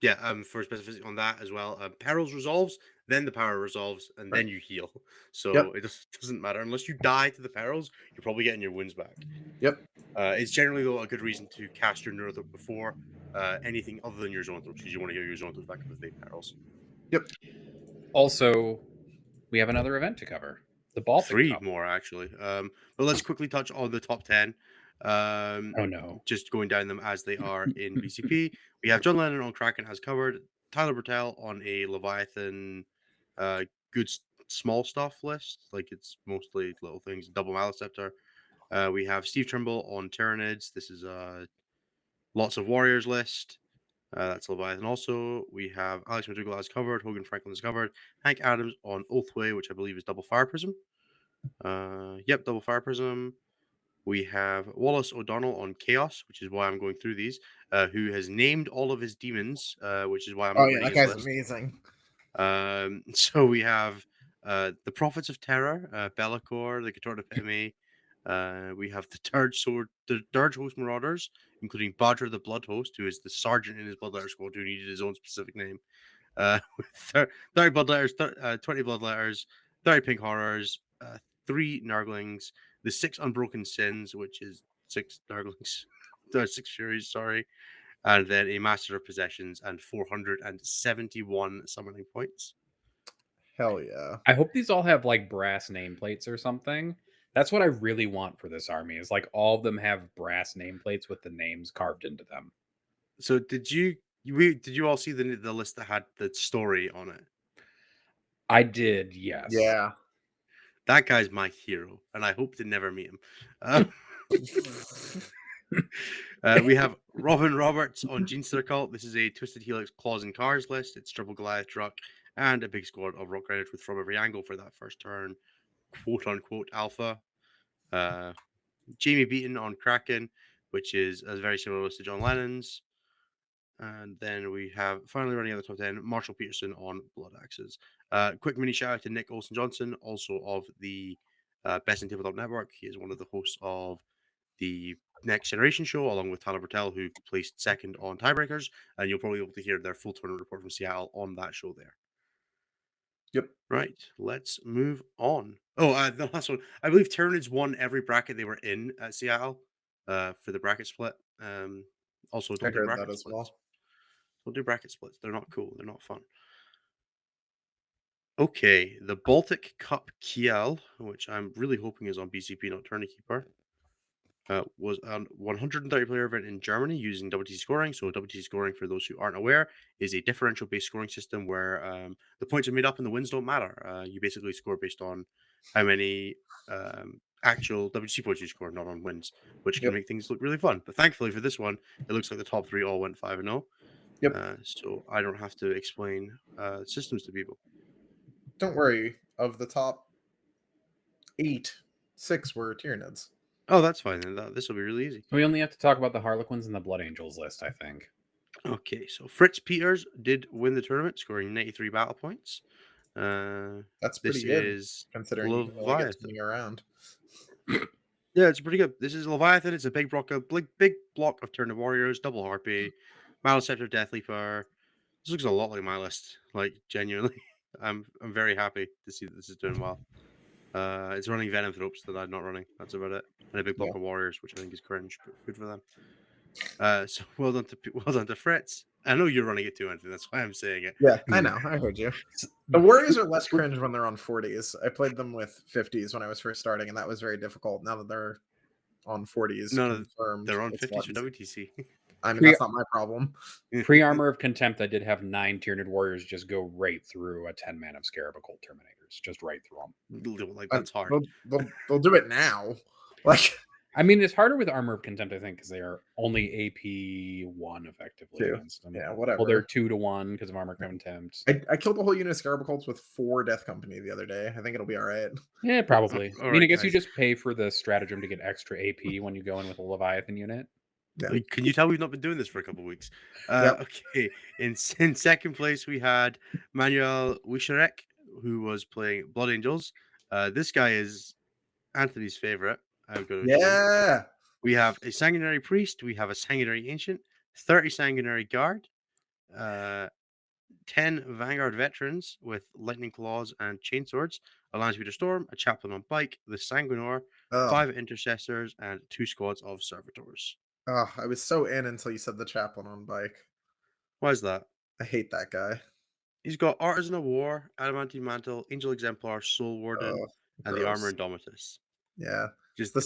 Yeah, for specificity on that as well, perils resolves, then the power resolves, and then you heal. So it doesn't matter unless you die to the perils. You're probably getting your wounds back. Yep. It's generally though a good reason to cast your Neurothrope before anything other than your Zoanthropes, because you want to heal your Zoanthropes back with the perils. Yep. Also, we have another event to cover. The Baltic 3 Cup. more actually. But let's quickly touch on the top 10. Oh no! Just going down them as they are in BCP. We have John Lennon on Kraken as covered. Tyler Bertel on a Leviathan, good small stuff list. Like, it's mostly little things. Double Maliceptor. We have Steve Trimble on Tyranids. This is lots of warriors list. That's Leviathan. Also, we have Alex McDougall as covered. Hogan Franklin is covered. Hank Adams on Oathway, which I believe is double Fire Prism. Double Fire Prism. We have Wallace O'Donnell on Chaos, which is why I'm going through these, who has named all of his demons, which is why I'm that guy's amazing. So we have the Prophets of Terror, Be'lakor, the Katorna Epitome. We have the Dirge Host Marauders, including Badger the Blood Host, who is the sergeant in his Bloodletter squad who needed his own specific name. With 30 Bloodletters, 20 Bloodletters, 30 Pink Horrors, 3 Nurglings, the 6 Unbroken Sins, which is 6 Nurglings, 6 Furies, sorry, and then a Master of Possessions and 471 summoning points. Hell yeah. I hope these all have like brass nameplates or something. That's what I really want for this army, is like all of them have brass nameplates with the names carved into them. So did you all see the list that had the story on it? I did, yes. Yeah. That guy's my hero, and I hope to never meet him. We have Robin Roberts on Jinster Cult. This is a Twisted Helix Claws and Cars list. It's triple Goliath truck and a big squad of Rock Riders with From Every Angle for that first turn, quote-unquote alpha. Jamie Beaton on Kraken, which is a very similar list to John Lennon's. And then we have, finally running out the top 10, Marshall Peterson on Blood Axes. Quick mini shout out to Nick Olsen-Johnson, also of the Best in Tabletop Network. He is one of the hosts of the Next Generation show, along with Tyler Bertel, who placed second on Tiebreakers, and you'll probably be able to hear their full tournament report from Seattle on that show there. Yep. Right, let's move on. Oh, the last one. I believe Tyranids won every bracket they were in at Seattle for the bracket split. Also, I don't do heard bracket that as splits. well. Don't do bracket splits. They're not cool. They're not fun. Okay, the Baltic Cup Kiel, which I'm really hoping is on BCP, not Tourney Keeper, was a 130-player event in Germany using WTC scoring. So WTC scoring, for those who aren't aware, is a differential-based scoring system where the points are made up and the wins don't matter. You basically score based on how many actual WTC points you score, not on wins, which can make things look really fun. But thankfully for this one, it looks like the top three all went 5-0. Yep. So I don't have to explain systems to people. Don't worry. Of the top 8, 6 were Tyranids. Oh, that's fine. Then this will be really easy. We only have to talk about the Harlequins and the Blood Angels list, I think. Okay, so Fritz Peters did win the tournament, scoring 93 battle points. That's pretty this good, is considering you can only get Leviathan. 20 around. Yeah, it's pretty good. This is Leviathan. It's a big block of Tyrant Warriors, double Harpy, Maliceptor, Death Leaper. This looks a lot like my list. Like, genuinely, I'm very happy to see that this is doing well. It's running Venom Thropes that I'm not running. That's about it. And a big block of Warriors, which I think is cringe, but good for them. So well done to Fritz. I know you're running it too, Anthony. That's why I'm saying it. Yeah, I know. I heard you. The Warriors are less cringe when they're on 40s. I played them with 50s when I was first starting, and that was very difficult. Now that they're on 40s, No, confirmed, they're on it's 50s for ones. WTC. I mean, that's not my problem. Pre-Armor of Contempt, I did have 9 Tyranid Warriors just go right through a 10 mana of Scarab Occult Terminators. Just right through them. Like, that's hard. They'll do it now. Like, I mean, it's harder with Armor of Contempt, I think, because they are only AP 1 effectively against them. Yeah, whatever. Well, they're 2-1 because of Armor of Contempt. I killed the whole unit of Scarab Occults with 4 Death Company the other day. I think it'll be all right. Yeah, probably. All I mean, right, I guess guys. you just pay for the stratagem to get extra AP when you go in with a Leviathan unit. Yeah. Like, can you tell we've not been doing this for a couple of weeks? Yep. Okay. In second place, we had Manuel Wisharek, who was playing Blood Angels. This guy is Anthony's favorite. Yeah. We have a Sanguinary Priest. We have a Sanguinary Ancient, 30 Sanguinary Guard, 10 Vanguard Veterans with Lightning Claws and Chainswords, a Landspeeder Storm, a Chaplain on Bike, the Sanguinor, 5 Intercessors, and 2 squads of Servitors. Oh, I was so in until you said the Chaplain on Bike. Why is that? I hate that guy. He's got Artisan of War, Adamantine Mantle, Angel Exemplar, Soul Warden, and the Armor Indomitus. Yeah. Just the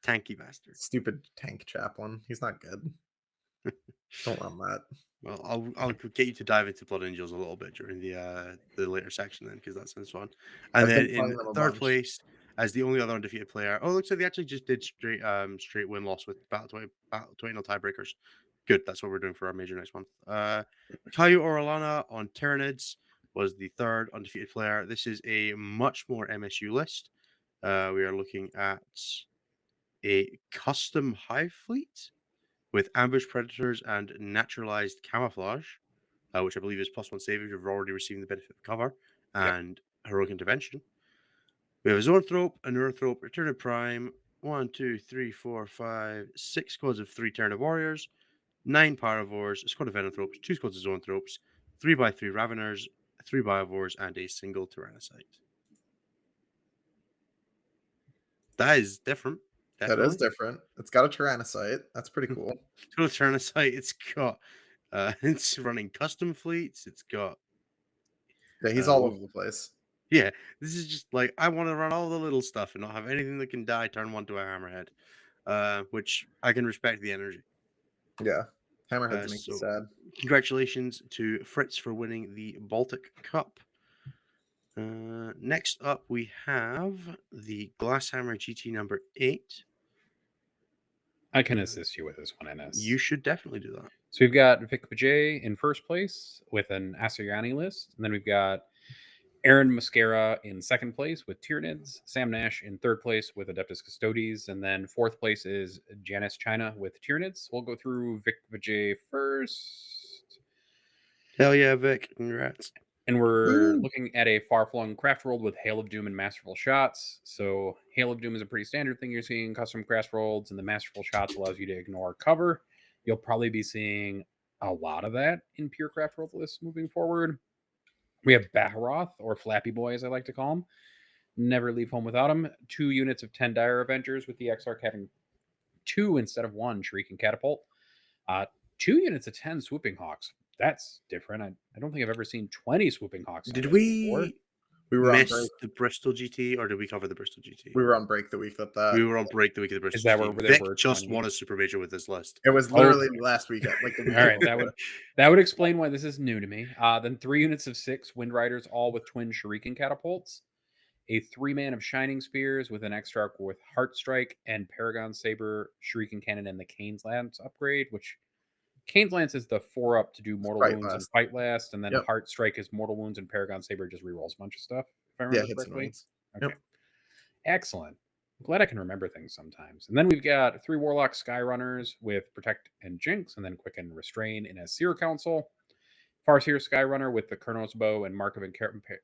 tanky bastard. Stupid tank chaplain. He's not good. Don't run that. Well, I'll get you to dive into Blood Angels a little bit during the later section then, because that sounds fun. And then in third place, as the only other undefeated player, it looks like they actually just did straight win-loss with Battle 20 tiebreakers. Good, that's what we're doing for our major next month. Caio Orellana on Tyranids was the third undefeated player. This is a much more MSU list. We are looking at a custom hive fleet with ambush predators and naturalized camouflage, which I believe is +1 save if you've already received the benefit of cover, and heroic intervention. We have a Zoanthrope, a Neurothrope, a Tyrant Prime, 1, 2, 3, 4, 5, 6 squads of 3 Tyrant Warriors, 9 Paravors, a squad of Venomthropes, 2 squads of Zoanthropes, 3x3 Raveners, 3 Biovores, and a single Tyrannocyte. That is different. Definitely. That is different. It's got a Tyrannocyte. That's pretty cool. It's got a Tyrannocyte. It's got it's running custom fleets. It's got he's all over the place. Yeah, this is just like, I want to run all the little stuff and not have anything that can die turn 1 to a Hammerhead, which I can respect the energy. Yeah, Hammerheads make me sad. Congratulations to Fritz for winning the Baltic Cup. Next up, we have the Glasshammer GT number 8. I can assist you with this one, NS. You should definitely do that. So we've got Vic Vijay in first place with an Asuryani list. And then we've got Aaron Mascara in second place with Tyranids. Sam Nash in third place with Adeptus Custodes. And then fourth place is Janice China with Tyranids. We'll go through Vic Vijay first. Hell yeah, Vic. Congrats. And we're Woo! looking at a far-flung craft world with Hail of Doom and Masterful Shots. So Hail of Doom is a pretty standard thing you're seeing in custom craft worlds, and the Masterful Shots allows you to ignore cover. You'll probably be seeing a lot of that in pure craft world lists moving forward. We have Baharoth, or Flappy Boy, as I like to call him. Never leave home without him. 2 units of 10 Dire Avengers, with the Exarch having 2 instead of 1 Shrieking Catapult. 2 units of 10 Swooping Hawks. That's different. I don't think I've ever seen 20 Swooping Hawks. Did We were on miss break. the Bristol GT, or did we cover the Bristol GT? We were on break the week that. We were on break the week of the Bristol Is that GT. where there Vic were just 20? won a super major with this list. It was literally last week. Like the week All right, before. that would explain why this is new to me. Then 3 units of 6 Wind Riders, all with twin Shuriken catapults. A 3-man of Shining Spears with an Exarch with Heart Strike and Paragon Saber, Shuriken Cannon, and the Kane's Lance upgrade, which Kane's Lance is the 4-up to do Mortal Fight Wounds and last. Fight Last, and then Yep. Heart Strike is Mortal Wounds, and Paragon Saber just rerolls a bunch of stuff, if I Yeah, remember hits and correctly. wins. Okay. Yep. Excellent. I'm glad I can remember things sometimes. And then we've got 3 Warlock Skyrunners with Protect and Jinx, and then Quicken Restrain in a Seer Council. Farseer Skyrunner with the Kernos Bow and Mark of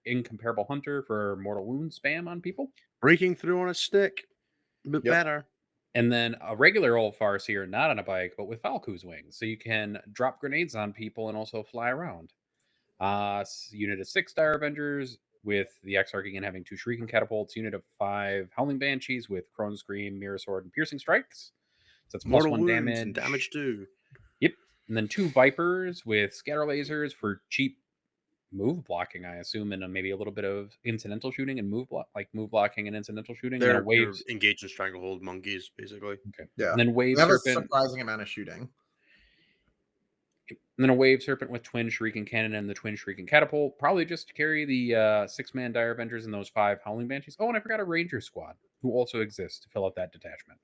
Incomparable Hunter for Mortal Wound spam on people. Breaking through on a stick, but Yep. better. And then a regular old Farseer, not on a bike, but with Valku's wings. So you can drop grenades on people and also fly around. Unit of 6 Dire Avengers with the Exarch again having 2 Shrieking Catapults. Unit of 5 Howling Banshees with Crone Scream, Mirror Sword, and Piercing Strikes. So that's Mortal plus 1 wounds damage. and damage too. Yep. And then 2 Vipers with Scatter Lasers for cheap move blocking, I assume, and maybe a little bit of incidental shooting and move blocking and incidental shooting. They're and then a your waves. engage and stranglehold monkeys, basically. Okay. Yeah. And then Wave They have a Serpent. surprising amount of shooting. And then a Wave Serpent with twin Shrieking Cannon and the twin Shrieking Catapult. Probably just to carry the 6-man Dire Avengers and those 5 Howling Banshees. Oh, and I forgot a Ranger Squad, who also exists to fill out that detachment.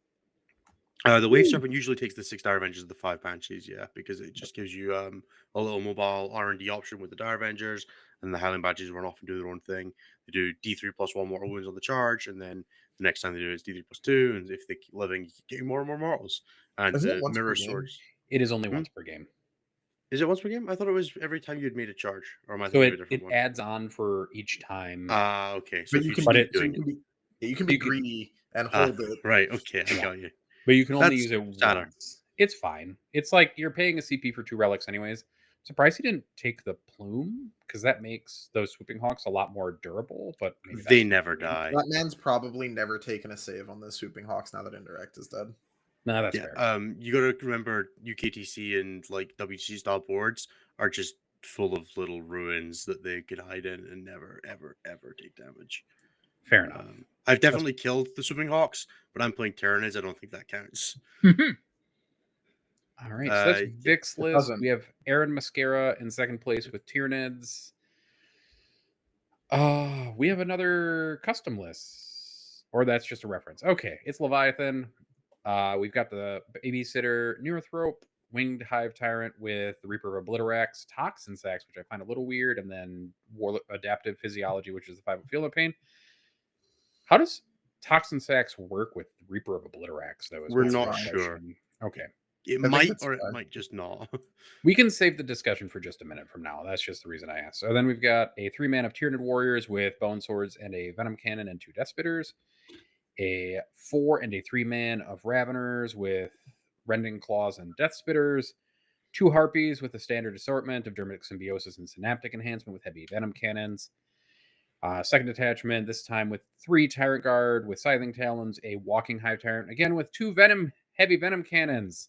The Wave Serpent usually takes the 6 Dire Avengers and the 5 Banshees, yeah, because it just gives you a little mobile R&D option with the Dire Avengers, and the Howling Banshees run off and do their own thing. They do D3 plus 1 mortal wounds on the charge, and then the next time they do it is D3 plus 2, and if they keep living, you keep getting more and more mortals. And Isn't it the once per Mirror game? Swords. It is only once per game. Is it once per game? I thought it was every time you had made a charge. Or am I So thinking of a it different one? adds on for each time. Okay. So But if you you can just be, keep doing it. you can be greedy and hold it. Right, okay, I Yeah. got you. But you can only That's use it sadder. once. It's fine. It's like you're paying a CP for 2 relics anyways. Surprised he didn't take the plume, because that makes those Swooping Hawks a lot more durable, but maybe They that's never die. That man's probably never taken a save on the Swooping Hawks now that Indirect is dead. No, that's Yeah, fair. you gotta remember UKTC and like WTC style boards are just full of little ruins that they could hide in and never, ever, ever take damage. Fair enough. I've definitely killed the Swooping Hawks, but I'm playing Tyranids. I don't think that counts. All right, so that's Vic's it list. doesn't. We have Aaron Mascara in second place with Tyranids. We have another custom list, or that's just a reference. Okay, it's Leviathan. We've got the Babysitter Neurothrope, Winged Hive Tyrant with the Reaper of Obliterax, Toxin Sacs, which I find a little weird, and then Adaptive Physiology, which is the 5 of Feel of Pain. How does Toxin Sacs work with Reaper of Obliterax, though? We're That's not fine. sure. Okay. It think might that's or it fine. might just not. We can save the discussion for just a minute from now. That's just the reason I asked. So then we've got a 3-man of Tyranid Warriors with Bone Swords and a Venom Cannon and 2 Death Spitters. A 4 and a 3-man of Raveners with Rending Claws and Death Spitters. 2 Harpies with a standard assortment of Dermitic Symbiosis and Synaptic Enhancement with heavy Venom Cannons. Second detachment, this time with 3 Tyrant Guard with Scything Talons, a Walking Hive Tyrant, again with 2 heavy Venom Cannons.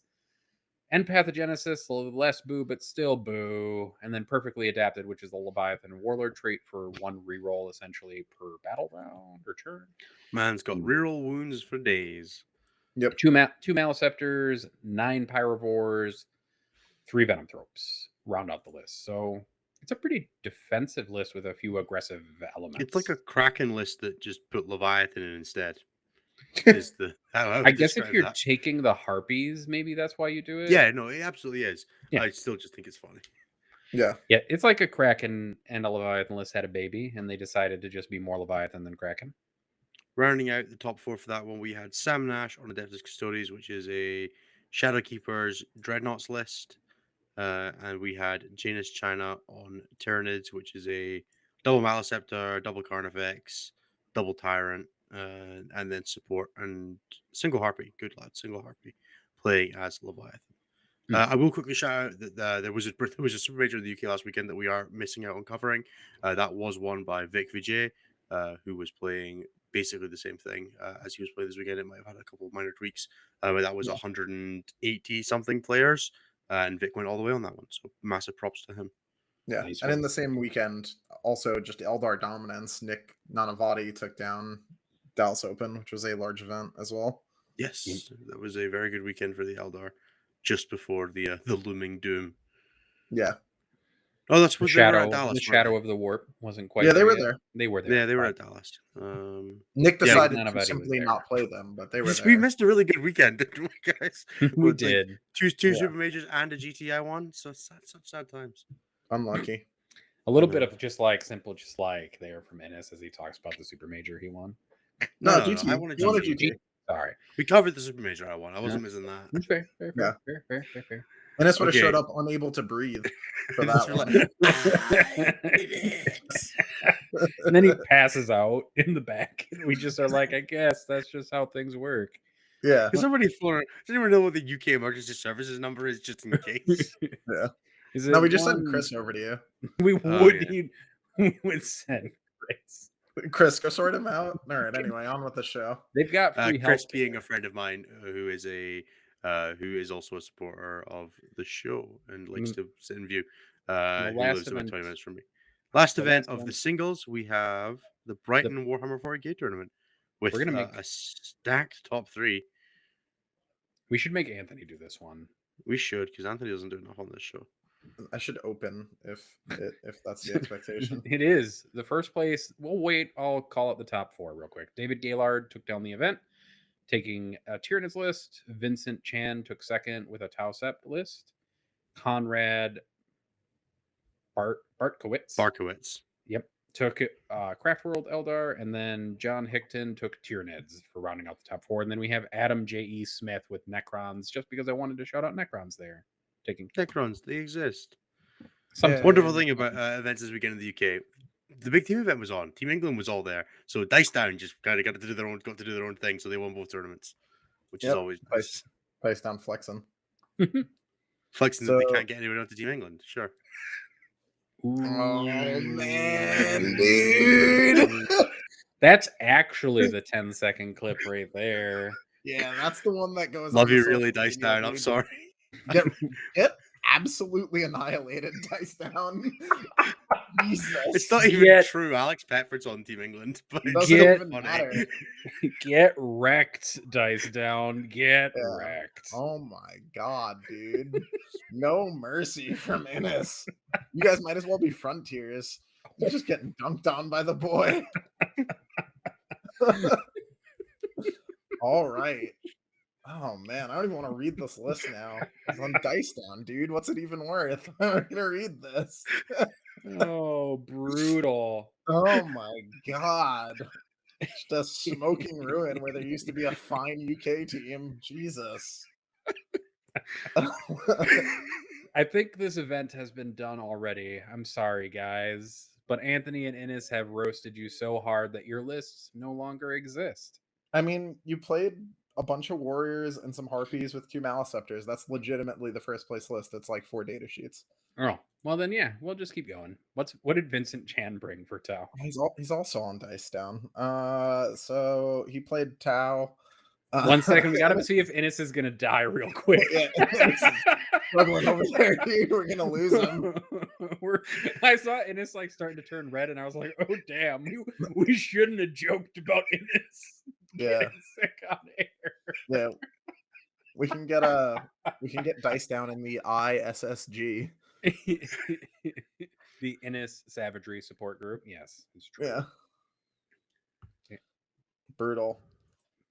And Pathogenesis, a little less boo, but still boo. And then Perfectly Adapted, which is the Leviathan Warlord trait for 1 reroll essentially per battle round or turn. Man's got reroll wounds for days. Yep. 2 Maleceptors, 9 Pyrovores, 3 Venomthropes round out the list. So it's a pretty defensive list with a few aggressive elements. It's like a Kraken list that just put Leviathan in instead. Is the I guess if you're taking the Harpies, maybe that's why you do it. Yeah, no, it absolutely is. Yeah. I still just think it's funny. Yeah. Yeah, it's like a Kraken and a Leviathan list had a baby, and they decided to just be more Leviathan than Kraken. Rounding out the top 4 for that one, we had Sam Nash on Adeptus Custodes, which is a Shadowkeeper's Dreadnoughts list. and we had Janus China on Tyranids, which is a double Maliceptor, double Carnifex, double Tyrant, and then support and single Harpy. Good lad, single Harpy, playing as Leviathan. I will quickly shout out that there was a super major in the UK last weekend that we are missing out on covering. That was won by Vic Vijay, who was playing basically the same thing as he was playing this weekend. It might have had a couple of minor tweaks, but that was 180 something players, and Vic went all the way on that one. So massive props to him. Yeah, Nice and one. in the same weekend, also just Eldar dominance. Nick Nanavati took down Dallas Open, which was a large event as well. Yes, that was a very good weekend for the Eldar, just before the looming doom. Yeah. Oh, that's The what they were shadow, at Dallas. the weren't shadow they? of the warp wasn't quite. Yeah, they there were yet. there. They were there. Yeah, they were Fine. at Dallas. Nick Yeah, decided Nanavati to was simply there. not play them, but they were we there. missed a really good weekend, didn't we, guys? We With, like, did. two Yeah. super majors and a GTI one. So such sad times. Unlucky. A little I bit know. of just like simple, just like there from Ennis as he talks about the super major he won. No, No, GT. I wanted You wanted GT. GT. Sorry. We covered the super major I won. I wasn't missing that. Fair. Yeah. Fair. And this would have Okay. showed up unable to breathe for Just that for one. And then he passes out in the back. And we just are like, I guess that's just how things work. Yeah. Does anyone know what the UK emergency services number is, just in case? Yeah. Is No, it we just sent one- Chris over to you. We Oh, would yeah. need. We would send Chris. Chris, go sort him out. All right. Anyway, on with the show. They've got free help. Chris being a friend of mine who is also a supporter of the show and likes to sit and view. Who last lives about event- 20 minutes from me. Last the event last of the event- singles, we have the Brighton Warhammer 40k tournament with We're gonna a stacked top three. We should make Anthony do this one. We should, because Anthony doesn't do enough on this show. I should open if that's the expectation. It is the first place. We'll wait. I'll call out the top four real quick. David Gaylord took down the event, taking a Tyranids list. Vincent Chan took second with a Tau Sept list. Conrad Barkowitz. Yep. Took Craft World Eldar, and then John Hickton took Tyranids for rounding out the top four. And then we have Adam J.E. Smith with Necrons, just because I wanted to shout out Necrons there. Taking Necrons, they exist. sometimes. Wonderful thing about events this weekend in the UK. The big team event was on. Team England was all there. So Dice Down just kind of got to do their own thing. So they won both tournaments, which is Yep. always nice. Price down flexing. Flexing that they can't get anyone out to Team England. Sure. Oh man, dude. That's actually the 10-second clip right there. Yeah, that's the one that goes. Love on you social really, Dice media, Down. I'm dude. sorry. Get absolutely annihilated, Dice Down. Jesus. It's not even Yet- true. Alex Petford's on Team England. But It doesn't Get- even matter. Get wrecked, Dice Down. Get Yeah. wrecked. Oh my god, dude. No mercy from Ennis. You guys might as well be Frontiers. You're just getting dunked on by the boy. All right. Oh man, I don't even want to read this list now. It's on Dice Down, dude. What's it even worth? I'm gonna read this. Oh, brutal. Oh my god. Just a smoking ruin where there used to be a fine UK team. Jesus. I think this event has been done already. I'm sorry, guys. But Anthony and Ennis have roasted you so hard that your lists no longer exist. I mean, you played a bunch of warriors and some harpies with 2 Maliceptors. That's legitimately the first place list. It's like 4 data sheets. Oh, well then, yeah, we'll just keep going. What did Vincent Chan bring for Tau? He's also on Dice Down. So he played Tau. 1 second, we gotta see if Ennis is gonna die real quick. Yeah, Ennis is struggling over there, dude. We're gonna lose him. I saw Ennis like starting to turn red, and I was like, "Oh damn, we shouldn't have joked about Ennis." Yeah. getting sick on air. Yeah. We can get Dice Down in the ISSG. The Ennis Savagery Support Group. Yes, it's true. Yeah. Brutal.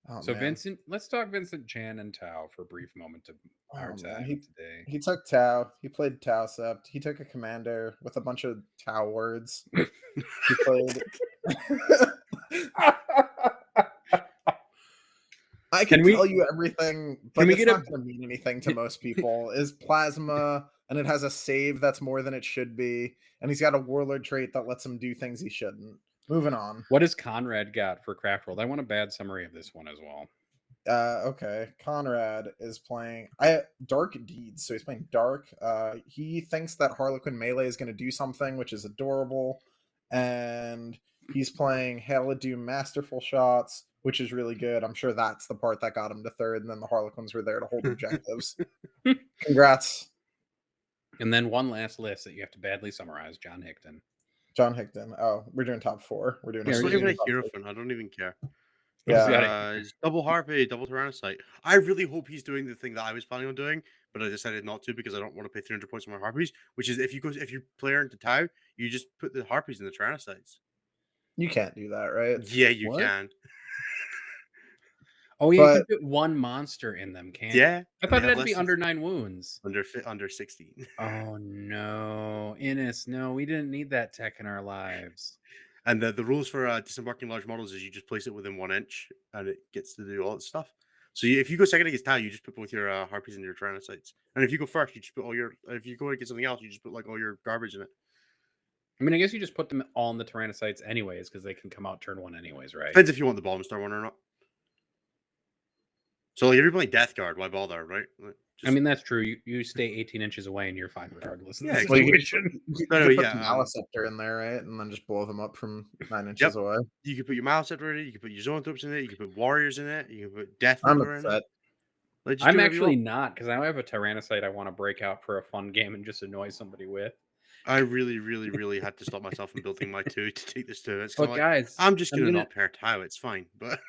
Oh, So man. Vincent, let's talk Vincent Chan and Tau for a brief moment of our Oh, man. time He- today. He took Tau. He played Tau Sept. He took a commander with a bunch of Tau words. He played. I can Can we- tell you everything, but we it's get a- not going to mean anything to most people. Is plasma and it has a save that's more than it should be, and he's got a warlord trait that lets him do things he shouldn't. Moving on. What does Conrad got for Craft World? I want a bad summary of this one as well. Okay. Conrad is playing Dark Deeds, so he's playing Dark. He thinks that Harlequin Melee is going to do something, which is adorable, and he's playing Hail of Doom Masterful Shots, which is really good. I'm sure that's the part that got him to third, and then the Harlequins were there to hold objectives. Congrats. And then one last list that you have to badly summarize, John Hickton. John Hickton. Oh, we're doing top 4. We're doing. It's we're not even doing a top hero 4. fan. I don't even care. Yeah. It's double Harpy, double Tyrannocyte. I really hope he's doing the thing that I was planning on doing, but I decided not to because I don't want to pay 300 points on my Harpies. Which is if you play into Tau, you just put the Harpies in the Tyrannocytes. You can't do that, right? Yeah, you What? can. Oh yeah, you But- can put one monster in them, can't you? Yeah, I and thought they it have had to be less than- under 9 wounds. under 16. Oh no, Innis, no, we didn't need that tech in our lives. And the rules for disembarking large models is you just place it within 1 inch, and it gets to do all that stuff. So if you go second against Tau, you just put both your Harpies and your Tyrannocytes. And if you go first, you just put all your. If you go against something else, you just put like all your garbage in it. I mean, I guess you just put them all in the Tyrannocytes anyways, because they can come out turn 1 anyways, right? Depends if you want the Bomb Star one or not. So like, if you're playing Death Guard, why bother, right? Like, I mean, that's true. You stay 18 inches away and you're fine regardless. Yeah, Well, you situation. You No, could put yeah, the Maliceptor in there, right? And then just blow them up from 9 inches away. you can put your Maliceptor in it, you can put your Zoanthropes in it, you can put Warriors in it, you can put Death I'm Looter in it. upset. Like, just I'm do whatever you actually want. not, because I have a Tyrannocyte I want to break out for a fun game and just annoy somebody with. I really, really, really had to stop myself from building my 2 to take this to it. But guys, I'm just gonna gonna- not pair Tau. It's fine, but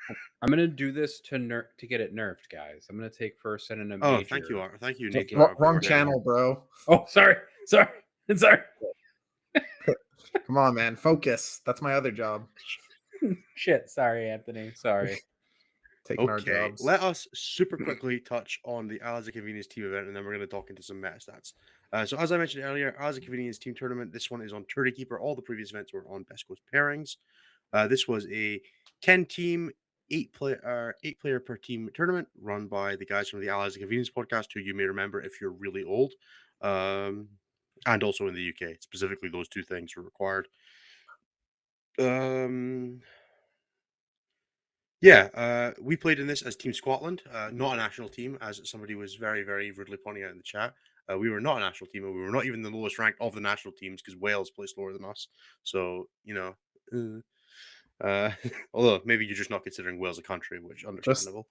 I'm gonna do this to get it nerfed, guys. I'm gonna take first and an oh, major. thank you, Art. Thank you, So, Nathan. wrong channel, bro. Oh, sorry. Come on, man. Focus. That's my other job. Shit, sorry, Anthony. Sorry. Taking our Okay, jobs. let us super quickly touch on the Allies of Convenience team event, and then we're going to talk into some meta stats. So as I mentioned earlier, Allies of Convenience team tournament. This one is on Turdy Keeper. All the previous events were on Best Coast pairings. This was a 10-team, 8-player per team tournament run by the guys from the Allies of Convenience podcast, who you may remember if you're really old, and also in the UK. Specifically, those 2 things were required. Yeah, we played in this as Team Scotland, not a national team, as somebody was very, very rudely pointing out in the chat. We were not a national team, and we were not even the lowest ranked of the national teams because Wales placed lower than us. So, although maybe you're just not considering Wales a country, which understandable.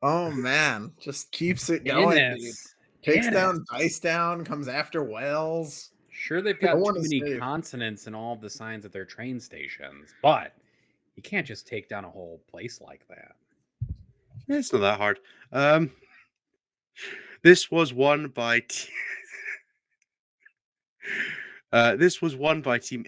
Oh, man. Just keeps it going. Dude. Takes down, dice down, comes after Wales. Sure, they've got too many consonants in all of the signs at their train stations, but you can't just take down a whole place like that. It's not that hard. This was won by Team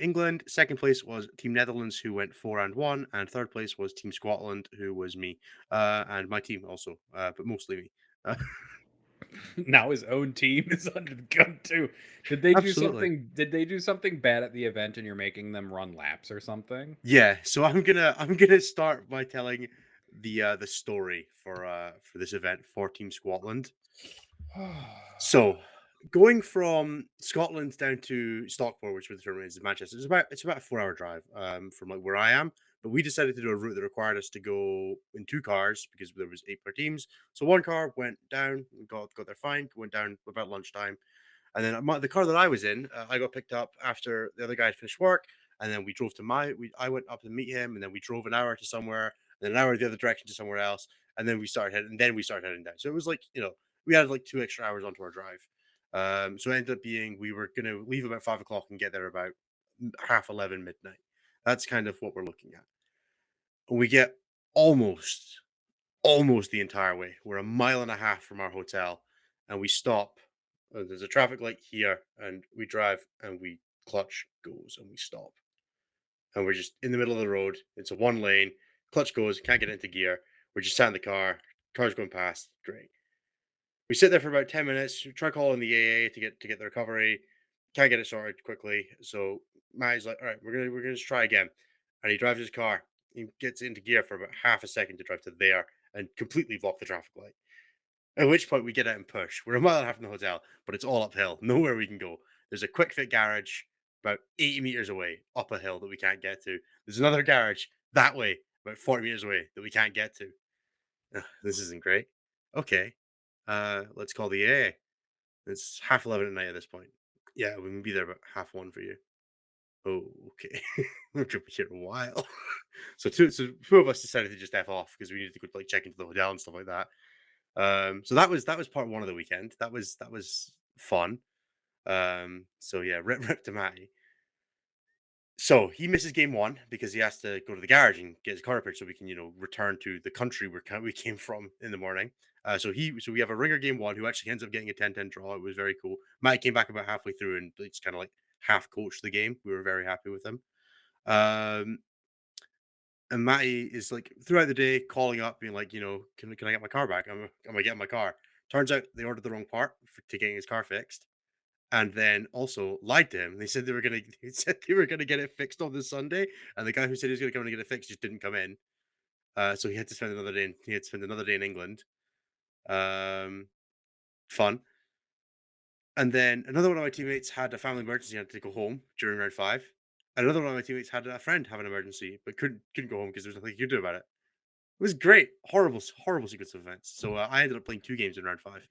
England. Second place was Team Netherlands, who went 4-1, and third place was Team Scotland, who was me, and my team also, but mostly me. Now his own team is under the gun too. Did they do something? Did they do something bad at the event, and you're making them run laps or something? Yeah. So I'm gonna start by telling the story for this event for Team Scotland. So going from Scotland down to Stockport, which was the tournament is in Manchester, it's about a 4-hour drive from like where I am. But we decided to do a route that required us to go in 2 cars because there was 8 per teams. So one car went down, got there fine, went down about lunchtime, and then the car that I was in, I got picked up after the other guy had finished work, and then we drove to I went up to meet him, and then we drove an hour to somewhere, and then an hour the other direction to somewhere else, and then we started heading down. So it was like we had like 2 extra hours onto our drive. So it ended up being we were going to leave about 5 o'clock and get there about 11:30 midnight. That's kind of what we're looking at. We get almost the entire way. We're a mile and a half from our hotel, and we stop. There's a traffic light here, and we drive, and we clutch goes, and we stop. And we're just in the middle of the road. It's a 1 lane. Clutch goes, can't get into gear. We're just sat in the car. Car's going past. Great. We sit there for about 10 minutes. We try calling the AA to get the recovery. Can't get it sorted quickly. So Matty's like, all right, we're gonna just try again. And he drives his car. He gets into gear for about half a second to drive to there and completely block the traffic light. At which point we get out and push. We're a mile and a half from the hotel, but it's all uphill. Nowhere we can go. There's a quick fit garage about 80 meters away, up a hill that we can't get to. There's another garage that way, about 40 meters away, that we can't get to. This isn't great. Okay. Let's call the AA. It's 11:30 at night at this point. Yeah, we can be there about 1:30 for you. Oh, okay. We're going to be here a while. So two of us decided to just F off because we needed to go like check into the hotel and stuff like that. So that was part one of the weekend. That was fun. So yeah, rip to Matty. So he misses game one because he has to go to the garage and get his car repaired so we can, return to the country we came from in the morning. So we have a ringer game one who actually ends up getting a 10-10 draw. It was very cool. Matty came back about halfway through and it's kind of like half coached the game. We were very happy with him. And Matty is like throughout the day calling up, being like, can I get my car back? I'm gonna get my car. Turns out they ordered the wrong part to getting his car fixed, and then also lied to him. They said they were gonna get it fixed on this Sunday, and the guy who said he was gonna come and get it fixed just didn't come in. So he had to spend another day. He had to spend another day in England. Fun. And then another one of my teammates had a family emergency and had to go home during round 5. Another one of my teammates had a friend have an emergency, but couldn't go home because there was nothing he could do about it. It was great. Horrible sequence of events. So I ended up playing 2 games in round 5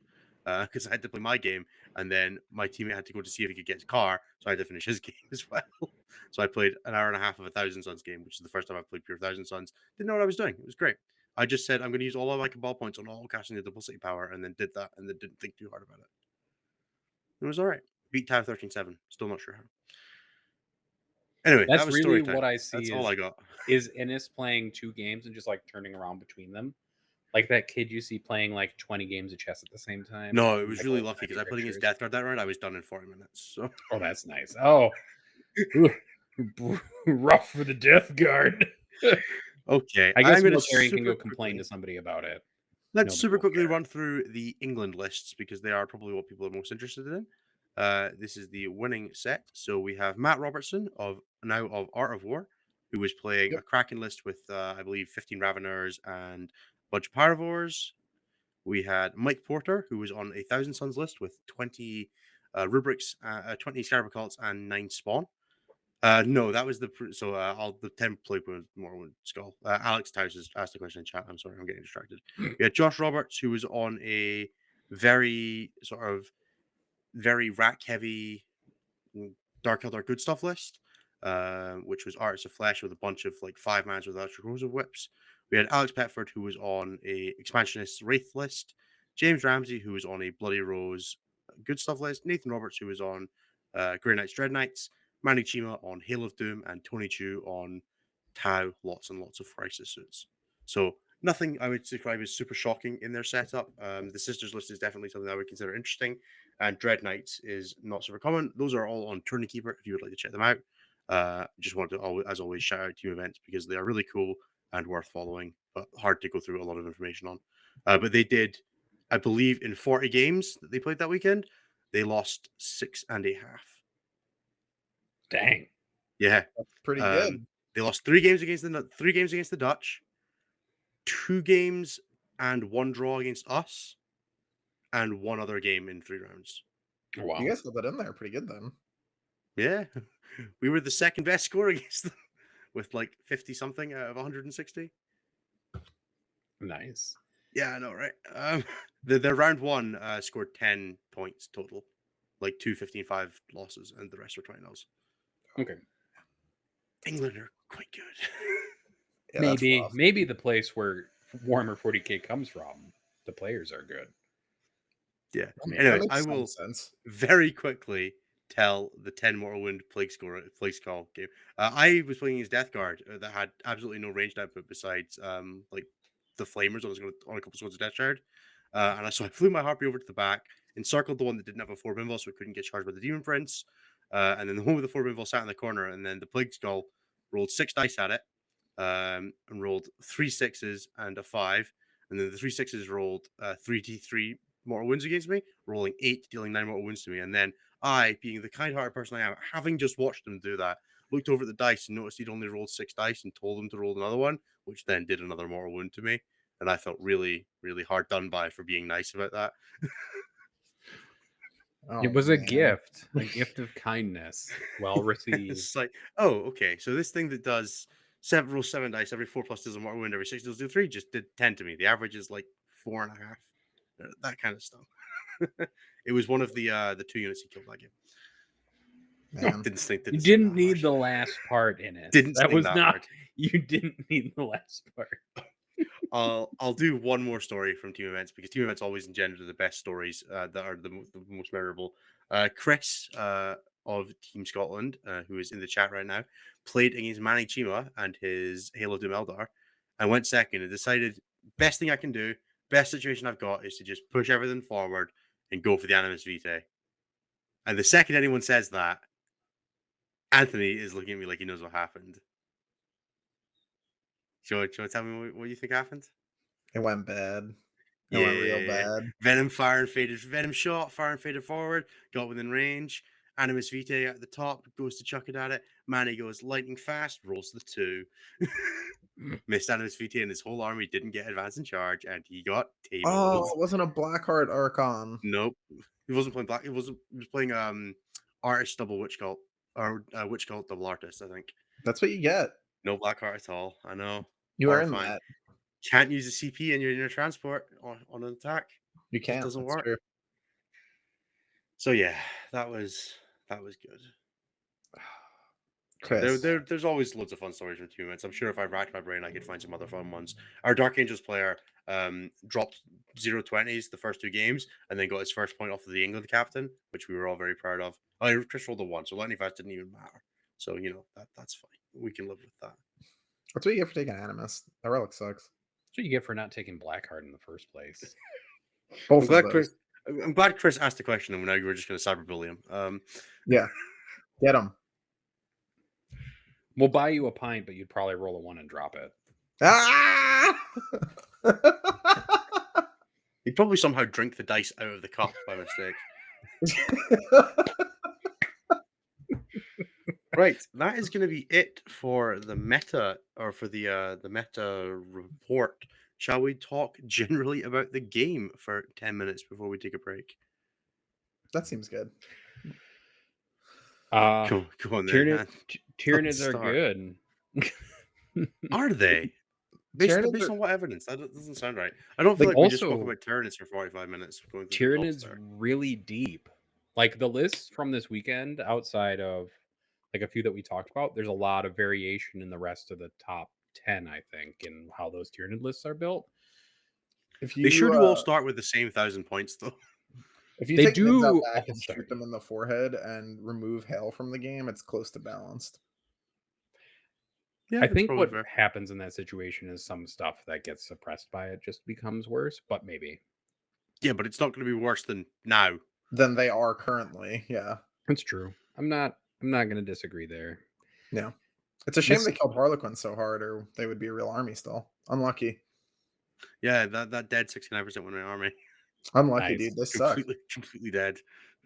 because I had to play my game, and then my teammate had to go to see if he could get his car, so I had to finish his game as well. So I played an hour and a half of a Thousand Suns game, which is the first time I've played pure Thousand Suns. Didn't know what I was doing. It was great. I just said I'm going to use all of my cabal points on all casting the double city power, and then did that, and then didn't think too hard about it. It was all right. Beat Tau 13-7. Still not sure how. Anyway, That's that was really story time. what I see. That's all I got. Is Ennis playing 2 games and just like turning around between them? Like that kid you see playing like 20 games of chess at the same time? No, it was Like, really lucky because I played against Death Guard that round. I was done in 40 minutes. So. Oh, that's nice. Oh, rough for the Death Guard. Okay, I guess I'm gonna military can go super complain quickly- to somebody about it. Let's Nobody super will quickly care. run through the England lists because they are probably what people are most interested in. This is the winning set. So we have Matt Robertson of Art of War, who was playing a Kraken list with I believe 15 Raveners and a bunch of Paravors. We had Mike Porter, who was on a Thousand Suns list with 20 rubrics, 20 Scarab Cults, and 9 Spawn. No, that was the 10 play with Morrowind Skull. Alex Towers has asked a question in chat. I'm sorry, I'm getting distracted. We had Josh Roberts, who was on a very very rack heavy Dark Elder Good Stuff list, which was Arts of Flesh with a bunch of like 5 mans with Electrocorrosive Whips. We had Alex Petford, who was on a Expansionist Wraith list. James Ramsey, who was on a Bloody Rose Good Stuff list. Nathan Roberts, who was on Grey Knights Dread Knights. Manny Chima on Hail of Doom, and Tony Chu on Tau, lots and lots of crisis suits. So nothing I would describe as super shocking in their setup. The Sisters list is definitely something I would consider interesting, and Dread Knights is not super common. Those are all on Tourney Keeper if you would like to check them out. Just want to, as always, shout out team events because they are really cool and worth following, but hard to go through a lot of information on. But they did, I believe, in 40 games that they played that weekend, they lost 6.5. Dang. Yeah, That's pretty good. They lost 3 games against the Dutch, 2 games and 1 draw against us, and 1 other game in 3 rounds. Oh, wow. You guys got that in there pretty good then. Yeah, we were the second best score against them with like 50 something out of 160. Nice. Yeah, I know, right? Their round 1 scored 10 points total, like 2 15-5 losses, and the rest were 20-0s. Okay. England are quite good. Yeah, that's rough. maybe the place where Warhammer 40K comes from, the players are good. Yeah. I mean, Anyway, that makes I some will sense. very quickly tell the 10 Morrowind Plague Skull game. I was playing as Death Guard that had absolutely no ranged output besides like the flamers on a couple swords of Death Shard. So I flew my Harpy over to the back, encircled the one that didn't have a 4 Binvol, so it couldn't get charged by the Demon Prince. And then the one with the 4 Binvol sat in the corner, and then the Plague Skull rolled 6 dice at it, and rolled 3 6s and a 5. And then the 3 6s rolled 3d3 mortal wounds against me, rolling 8, dealing 9 mortal wounds to me. And then I, being the kind-hearted person I am, having just watched them do that, looked over at the dice and noticed he'd only rolled 6 dice and told him to roll another one, which then did another mortal wound to me. and I felt really, really hard done by for being nice about that. It was a man. gift of kindness, well received. It's like, oh, okay, so this thing that does roll 7 dice every 4 plus doesn't wound, every 6 deals 3 just did 10 to me. The average is like 4.5. That kind of stuff. It was one of the 2 units he killed that game. Man. You didn't need the last part in it. That was not. You didn't need the last part. I'll do one more story from team events, because team events always engender the best stories that are the most memorable. Chris of Team Scotland, who is in the chat right now, played against Manny Chima and his Halo Doom Eldar, and went second and decided, best thing I can do, best situation I've got is to just push everything forward and go for the Animus Vitae. And the second anyone says that, Anthony is looking at me like he knows what happened. Do you want to tell me what you think happened? It went bad. It went real bad. Venom fire and faded. Venom shot, fire and faded forward, got within range. Animus Vitae at the top, goes to chuck it at it. Manny goes lightning fast, rolls the 2. Missed Animus Vitae, and his whole army didn't get advance and charge, and he got tabled. Oh, it wasn't a Blackheart Archon. Nope. He wasn't playing Black. He was playing Artist double Witch Cult, or Witch Cult double Artist, I think. That's what you get. No Blackheart at all. I know. You earned that. Can't use a CP in your transport on an attack. You can't. It doesn't That's work. true. So yeah, that was good. Chris. There's always loads of fun stories from team events. I'm sure if I racked my brain, I could find some other fun ones. Our Dark Angels player dropped 0-20s the first 2 games, and then got his first point off of the England captain, which we were all very proud of. Chris rolled a 1, so lightning fast didn't even matter. So that's fine. We can live with that. That's what you get for taking Animus. That relic sucks. That's what you get for not taking Blackheart in the first place. I'm glad Chris asked the question, and now we're just going to cyberbully him. Yeah, get him. We'll buy you a pint, but you'd probably roll a 1 and drop it. Ah! He'd probably somehow drink the dice out of the cup by mistake. Right, that is going to be it for the meta, or for the meta report. Shall we talk generally about the game for 10 minutes before we take a break? That seems good. Go on then. Tyranids are good. Are they? Based on what evidence? That doesn't sound right. I don't feel like we just spoke about Tyranids for 45 minutes. Tyranids really deep. Like the list from this weekend, outside of like a few that we talked about, there's a lot of variation in the rest of the top 10, I think, in how those Tyranid lists are built. They sure do all start with the same 1,000 points, though. If you take Nids out back and shoot them in the forehead and remove hail from the game, it's close to balanced. Yeah, I think what happens in that situation is some stuff that gets suppressed by it just becomes worse, but maybe. Yeah, but it's not going to be worse than now. Than they are currently, yeah. It's true. I'm not going to disagree there. Yeah. It's a shame they killed Harlequin so hard, or they would be a real army still. Unlucky. Yeah, that dead 69% winning army. Unlucky, dude. This sucks. Completely dead.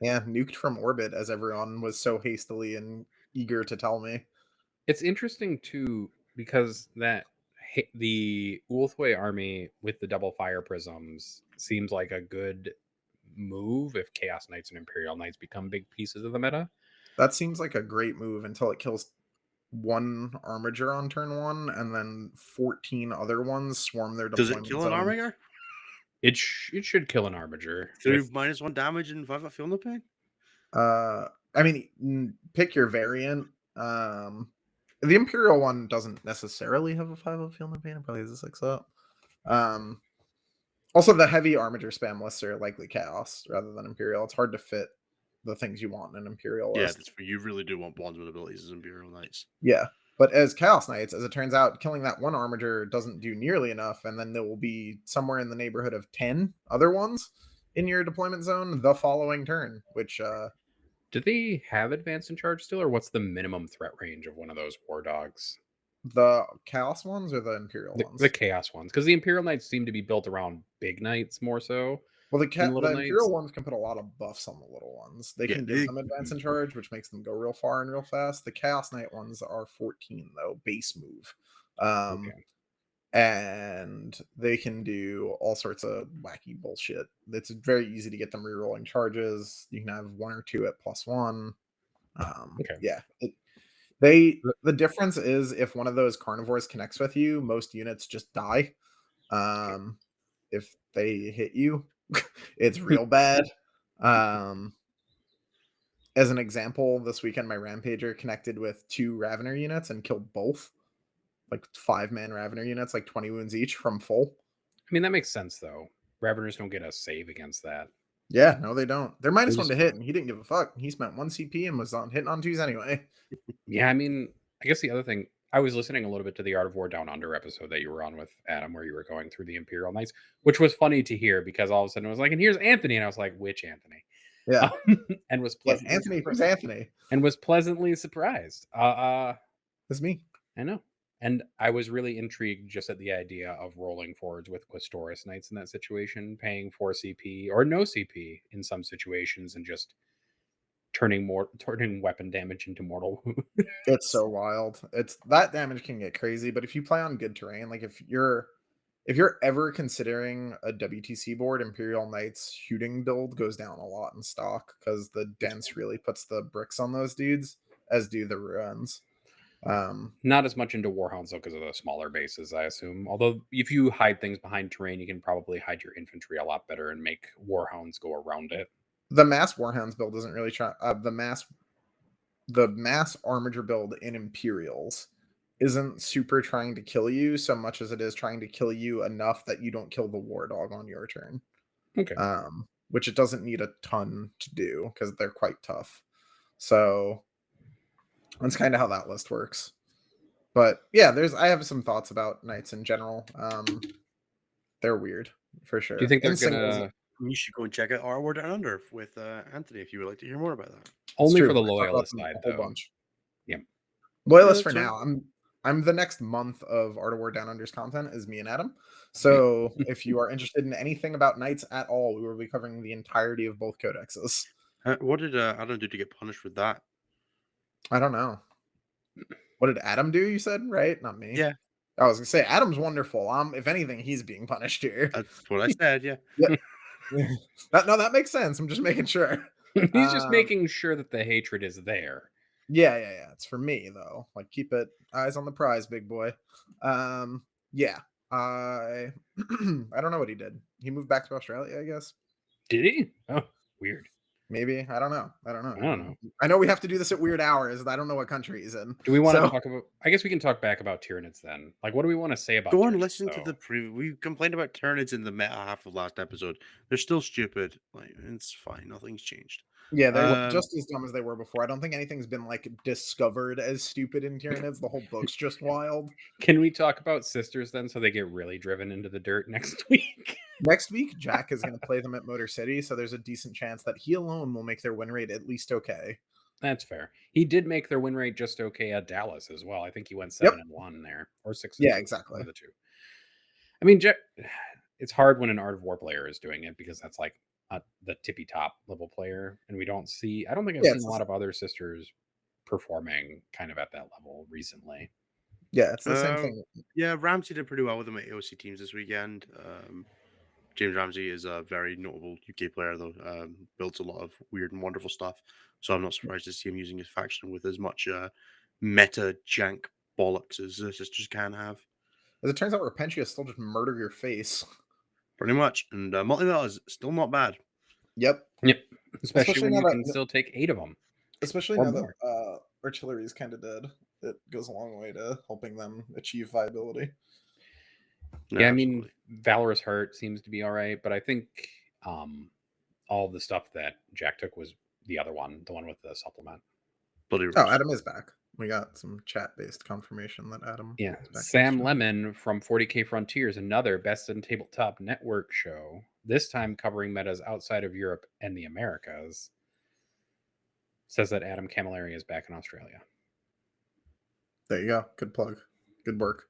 Yeah, nuked from orbit, as everyone was so hastily and eager to tell me. It's interesting too, because the Ulthwé army with the double fire prisms seems like a good move if Chaos Knights and Imperial Knights become big pieces of the meta. That seems like a great move until it kills one Armiger on turn 1, and then 14 other ones swarm their deployment. Does it kill an Armiger? It should kill an Armiger. Through -1 damage and 5 Feel No Pain? I mean, pick your variant. The Imperial one doesn't necessarily have a 5 Feel No Pain. It probably has a 6 up. Also, the heavy Armiger spam lists are likely Chaos rather than Imperial. It's hard to fit the things you want in an Imperial list. Yeah, you really do want bonds with abilities as Imperial Knights. Yeah, but as Chaos Knights, as it turns out, killing that one Armiger doesn't do nearly enough, and then there will be somewhere in the neighborhood of 10 other ones in your deployment zone the following turn, which... Do they have advance and charge still, or what's the minimum threat range of one of those war dogs? The Chaos ones or the Imperial ones? The Chaos ones, because the Imperial Knights seem to be built around big knights more so. Well, the Imperial ones can put a lot of buffs on the little ones. They can give them advance and charge, which makes them go real far and real fast. The Chaos Knight ones are 14, though, base move. and they can do all sorts of wacky bullshit. It's very easy to get them rerolling charges. You can have 1 or 2 at +1. Okay. Yeah. The difference is if one of those carnivores connects with you, most units just die. If they hit you, it's real bad. As an example, this weekend my Rampager connected with 2 Ravener units and killed both. Like 5-man Ravener units, like 20 wounds each from full. I mean, that makes sense, though. Raveners don't get a save against that. Yeah, no, they don't. They're -1 just- to hit, and he didn't give a fuck. He spent 1 CP and was on hitting on 2s anyway. Yeah, I mean, I guess the other thing, I was listening a little bit to the Art of War Down Under episode that you were on with Adam, where you were going through the Imperial Knights, which was funny to hear because all of a sudden it was like, and here's Anthony, and I was like, which Anthony? Yeah, And was yeah, pleasantly Anthony versus Anthony. and was pleasantly surprised. It's me. I know. And I was really intrigued just at the idea of rolling forwards with Questoris Knights in that situation, paying 4 CP or no CP in some situations, and just turning weapon damage into mortal wounds. It's so wild. It's that damage can get crazy, but if you play on good terrain, like if you're ever considering a WTC board, Imperial Knights shooting build goes down a lot in stock because the dense really puts the bricks on those dudes, as do the ruins. Not as much into Warhounds though because of the smaller bases, I assume. Although if you hide things behind terrain, you can probably hide your infantry a lot better and make Warhounds go around it. The mass Warhounds build doesn't really try. The mass Armiger build in Imperials isn't super trying to kill you so much as it is trying to kill you enough that you don't kill the War Dog on your turn. Okay. Which it doesn't need a ton to do because they're quite tough. So that's kind of how that list works. But yeah, I have some thoughts about Knights in general. They're weird for sure. Do you think they're In singles, gonna You should go and check out Our War Down Under with Anthony if you would like to hear more about that. it's only true, for the I talk about loyalist them a side whole though? bunch. Yeah. Loyalist for that's now. I'm the next month of Art of War Down Under's content is me and Adam. So if you are interested in anything about Knights at all, we will be covering the entirety of both codexes. What did Adam do to get punished with that? I don't know. What did Adam do? You said, right? Not me. Yeah. I was gonna say Adam's wonderful. If anything, he's being punished here. That's what I said, yeah. That makes sense. I'm just making sure. He's just making sure that the hatred is there. Yeah. It's for me though. Like keep it eyes on the prize, big boy. Yeah. I don't know what he did. He moved back to Australia, I guess. Did he? Oh, weird. Maybe. I don't know. I don't know. I know we have to do this at weird hours. I don't know what country he's in. Do we want to So- talk about? I guess we can talk back about Tyranids then. Like, what do we want to say about? Go and Tyranids, listen to though? the preview. We complained about Tyranids in the meta half of last episode. They're still stupid. Like it's fine. Nothing's changed. Yeah, they were just as dumb as they were before. I don't think anything's been like discovered as stupid in Tyranids. The whole book's just wild. Can we talk about sisters then, so they get really driven into the dirt next week? Next week, Jack is going to play them at Motor City, so there's a decent chance that he alone will make their win rate at least okay. That's fair. He did make their win rate just okay at Dallas as well. I think he went 7-1 there, or 6. Yeah, exactly. One of the two. I mean, it's hard when an Art of War player is doing it because that's like the tippy top level player, and we don't see. I don't think I've seen a lot of other sisters performing kind of at that level recently. Yeah, it's the same thing. Yeah, Ramsey did pretty well with them at AOC teams this weekend. James Ramsey is a very notable UK player, though. Builds a lot of weird and wonderful stuff. So I'm not surprised to see him using his faction with as much meta jank bollocks as the sisters can have. As it turns out, Repentia still just murder your face. Pretty much. And multi-meta is still not bad. Yep. Especially when now you that- can still take 8 of them. Especially Or now more. that artillery is kind of dead. It goes a long way to helping them achieve viability. Yeah, I mean, absolutely. Valorous Heart seems to be all right, but I think all the stuff that Jack took was the other one, the one with the supplement. Bloody Oh, Rose. Adam is back. We got some chat-based confirmation that Adam Yeah, is back. Sam Lemon from 40K Frontiers, another Best in Tabletop Network show, this time covering metas outside of Europe and the Americas, says that Adam Camilleri is back in Australia. There you go. Good plug. Good work.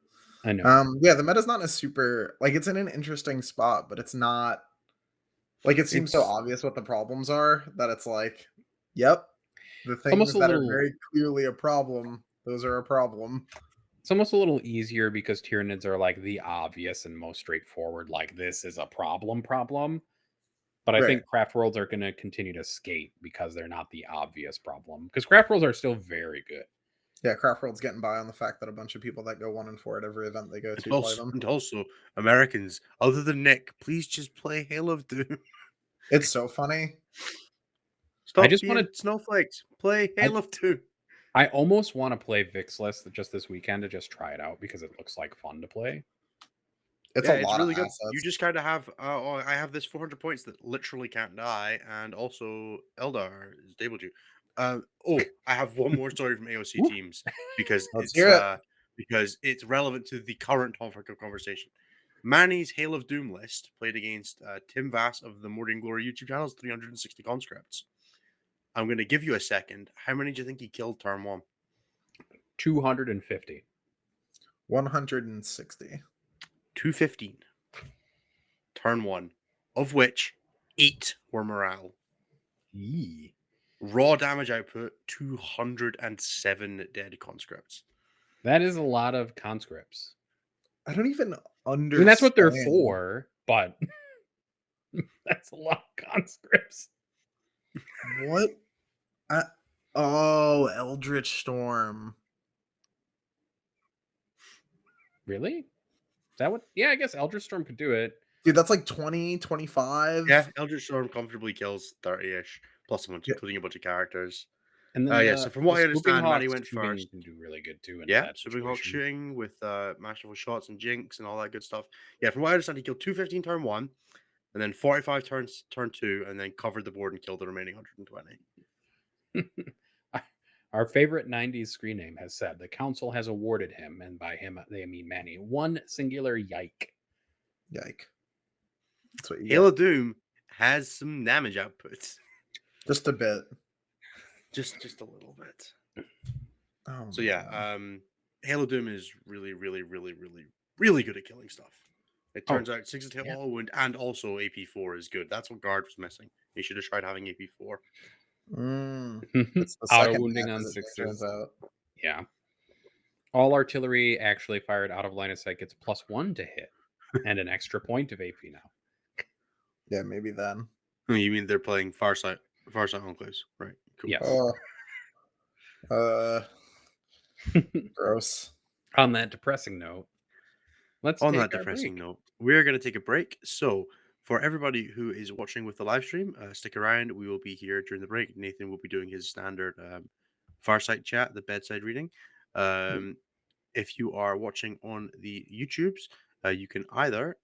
I know. Yeah, the meta's not a super like it's in an interesting spot, but it's not like it seems so It's- obvious what the problems are that it's like, yep, the things almost a that little- are very clearly a problem, those are a problem. It's almost a little easier because Tyranids are like the obvious and most straightforward, like this is a problem. But I Right. think craft worlds are going to continue to skate because they're not the obvious problem. Because craft worlds are still very good. Yeah, Craft World's getting by on the fact that a bunch of people that go 1 and 4 at every event they go to play them. And also, Americans, other than Nick, please just play Hail of Doom. It's so funny. Stop just being wanna- snowflakes. Play Hail of Doom. I almost want to play Vixless just this weekend to just try it out because it looks like fun to play. It's Yeah, a lot really of good. assets. You just kind of have, I have this 400 points that literally can't die, and also Eldar is able to. I have one more story from AOC Ooh. teams because Let's hear it. because it's relevant to the current topic of conversation. Manny's Hail of Doom list played against Tim Vass of the Morning Glory YouTube channel's 360 conscripts. I'm going to give you a second. How many do you think he killed turn 1? 250. 160. 215. Turn 1, of which 8 were morale. Yee. Raw damage output, 207 dead conscripts. That is a lot of conscripts. I don't even understand. I mean, that's what they're for, but that's a lot of conscripts. What? Eldritch Storm. Really? Is that what? Yeah, I guess Eldritch Storm could do it. Dude, that's like 20, 25. Yeah, Eldritch Storm comfortably kills 30-ish, plus Yeah. including a bunch of characters. And then So from what I understand, Manny went shooting first. can do really good too. Yeah, Swooping Hawk shooting with masterful shots and jinx and all that good stuff. Yeah, from what I understand, he killed 215 turn 1, and then 45 turn 2, and then covered the board and killed the remaining 120. Our favorite 90s screen name has said the council has awarded him, and by him they mean Manny, one singular yike. Yike. That's what you Hail get. of Doom has some damage outputs. Just a bit. Just a little bit. Oh, So yeah, man. Hail of Doom is really, really, really, really, really good at killing stuff. It turns out 6 tail yeah. auto wound and also AP4 is good. That's what Guard was missing. He should have tried having AP4. It's the Auto second wounding map, on as it 6s. turns out. Yeah. All artillery actually fired out of line of sight gets +1 to hit and an extra point of AP now. Yeah, maybe then. You mean they're playing Farsight Enclaves, right? Cool. Yes. Gross. On that depressing note, On that depressing note, we're going to take a break. So, for everybody who is watching with the live stream, stick around. We will be here during the break. Nathan will be doing his standard Farsight chat, the bedside reading. If you are watching on the YouTubes, you can either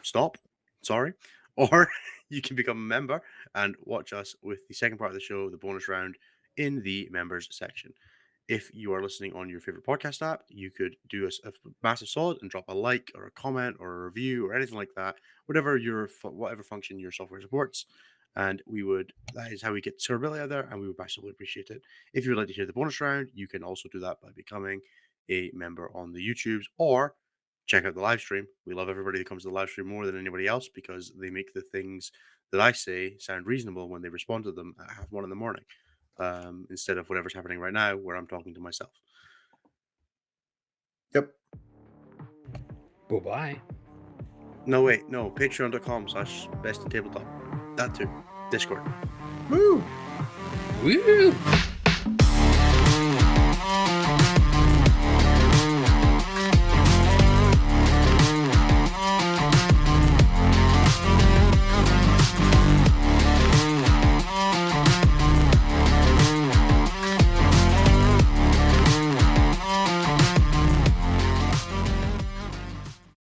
stop, or you can become a member and watch us with the second part of the show, the bonus round, in the members section. If you are listening on your favorite podcast app, you could do us a massive solid and drop a like or a comment or a review or anything like that, whatever function your software supports. And that is how we get discoverability out there, and we would massively appreciate it. If you would like to hear the bonus round, you can also do that by becoming a member on the YouTubes or check out the live stream. We love everybody that comes to the live stream more than anybody else because they make the things that I say sound reasonable when they respond to them at 1:30 in the morning. Instead of whatever's happening right now where I'm talking to myself. Yep. Bye-bye. No, wait. No. Patreon.com/bestintabletop. That too. Discord. Woo! Woo!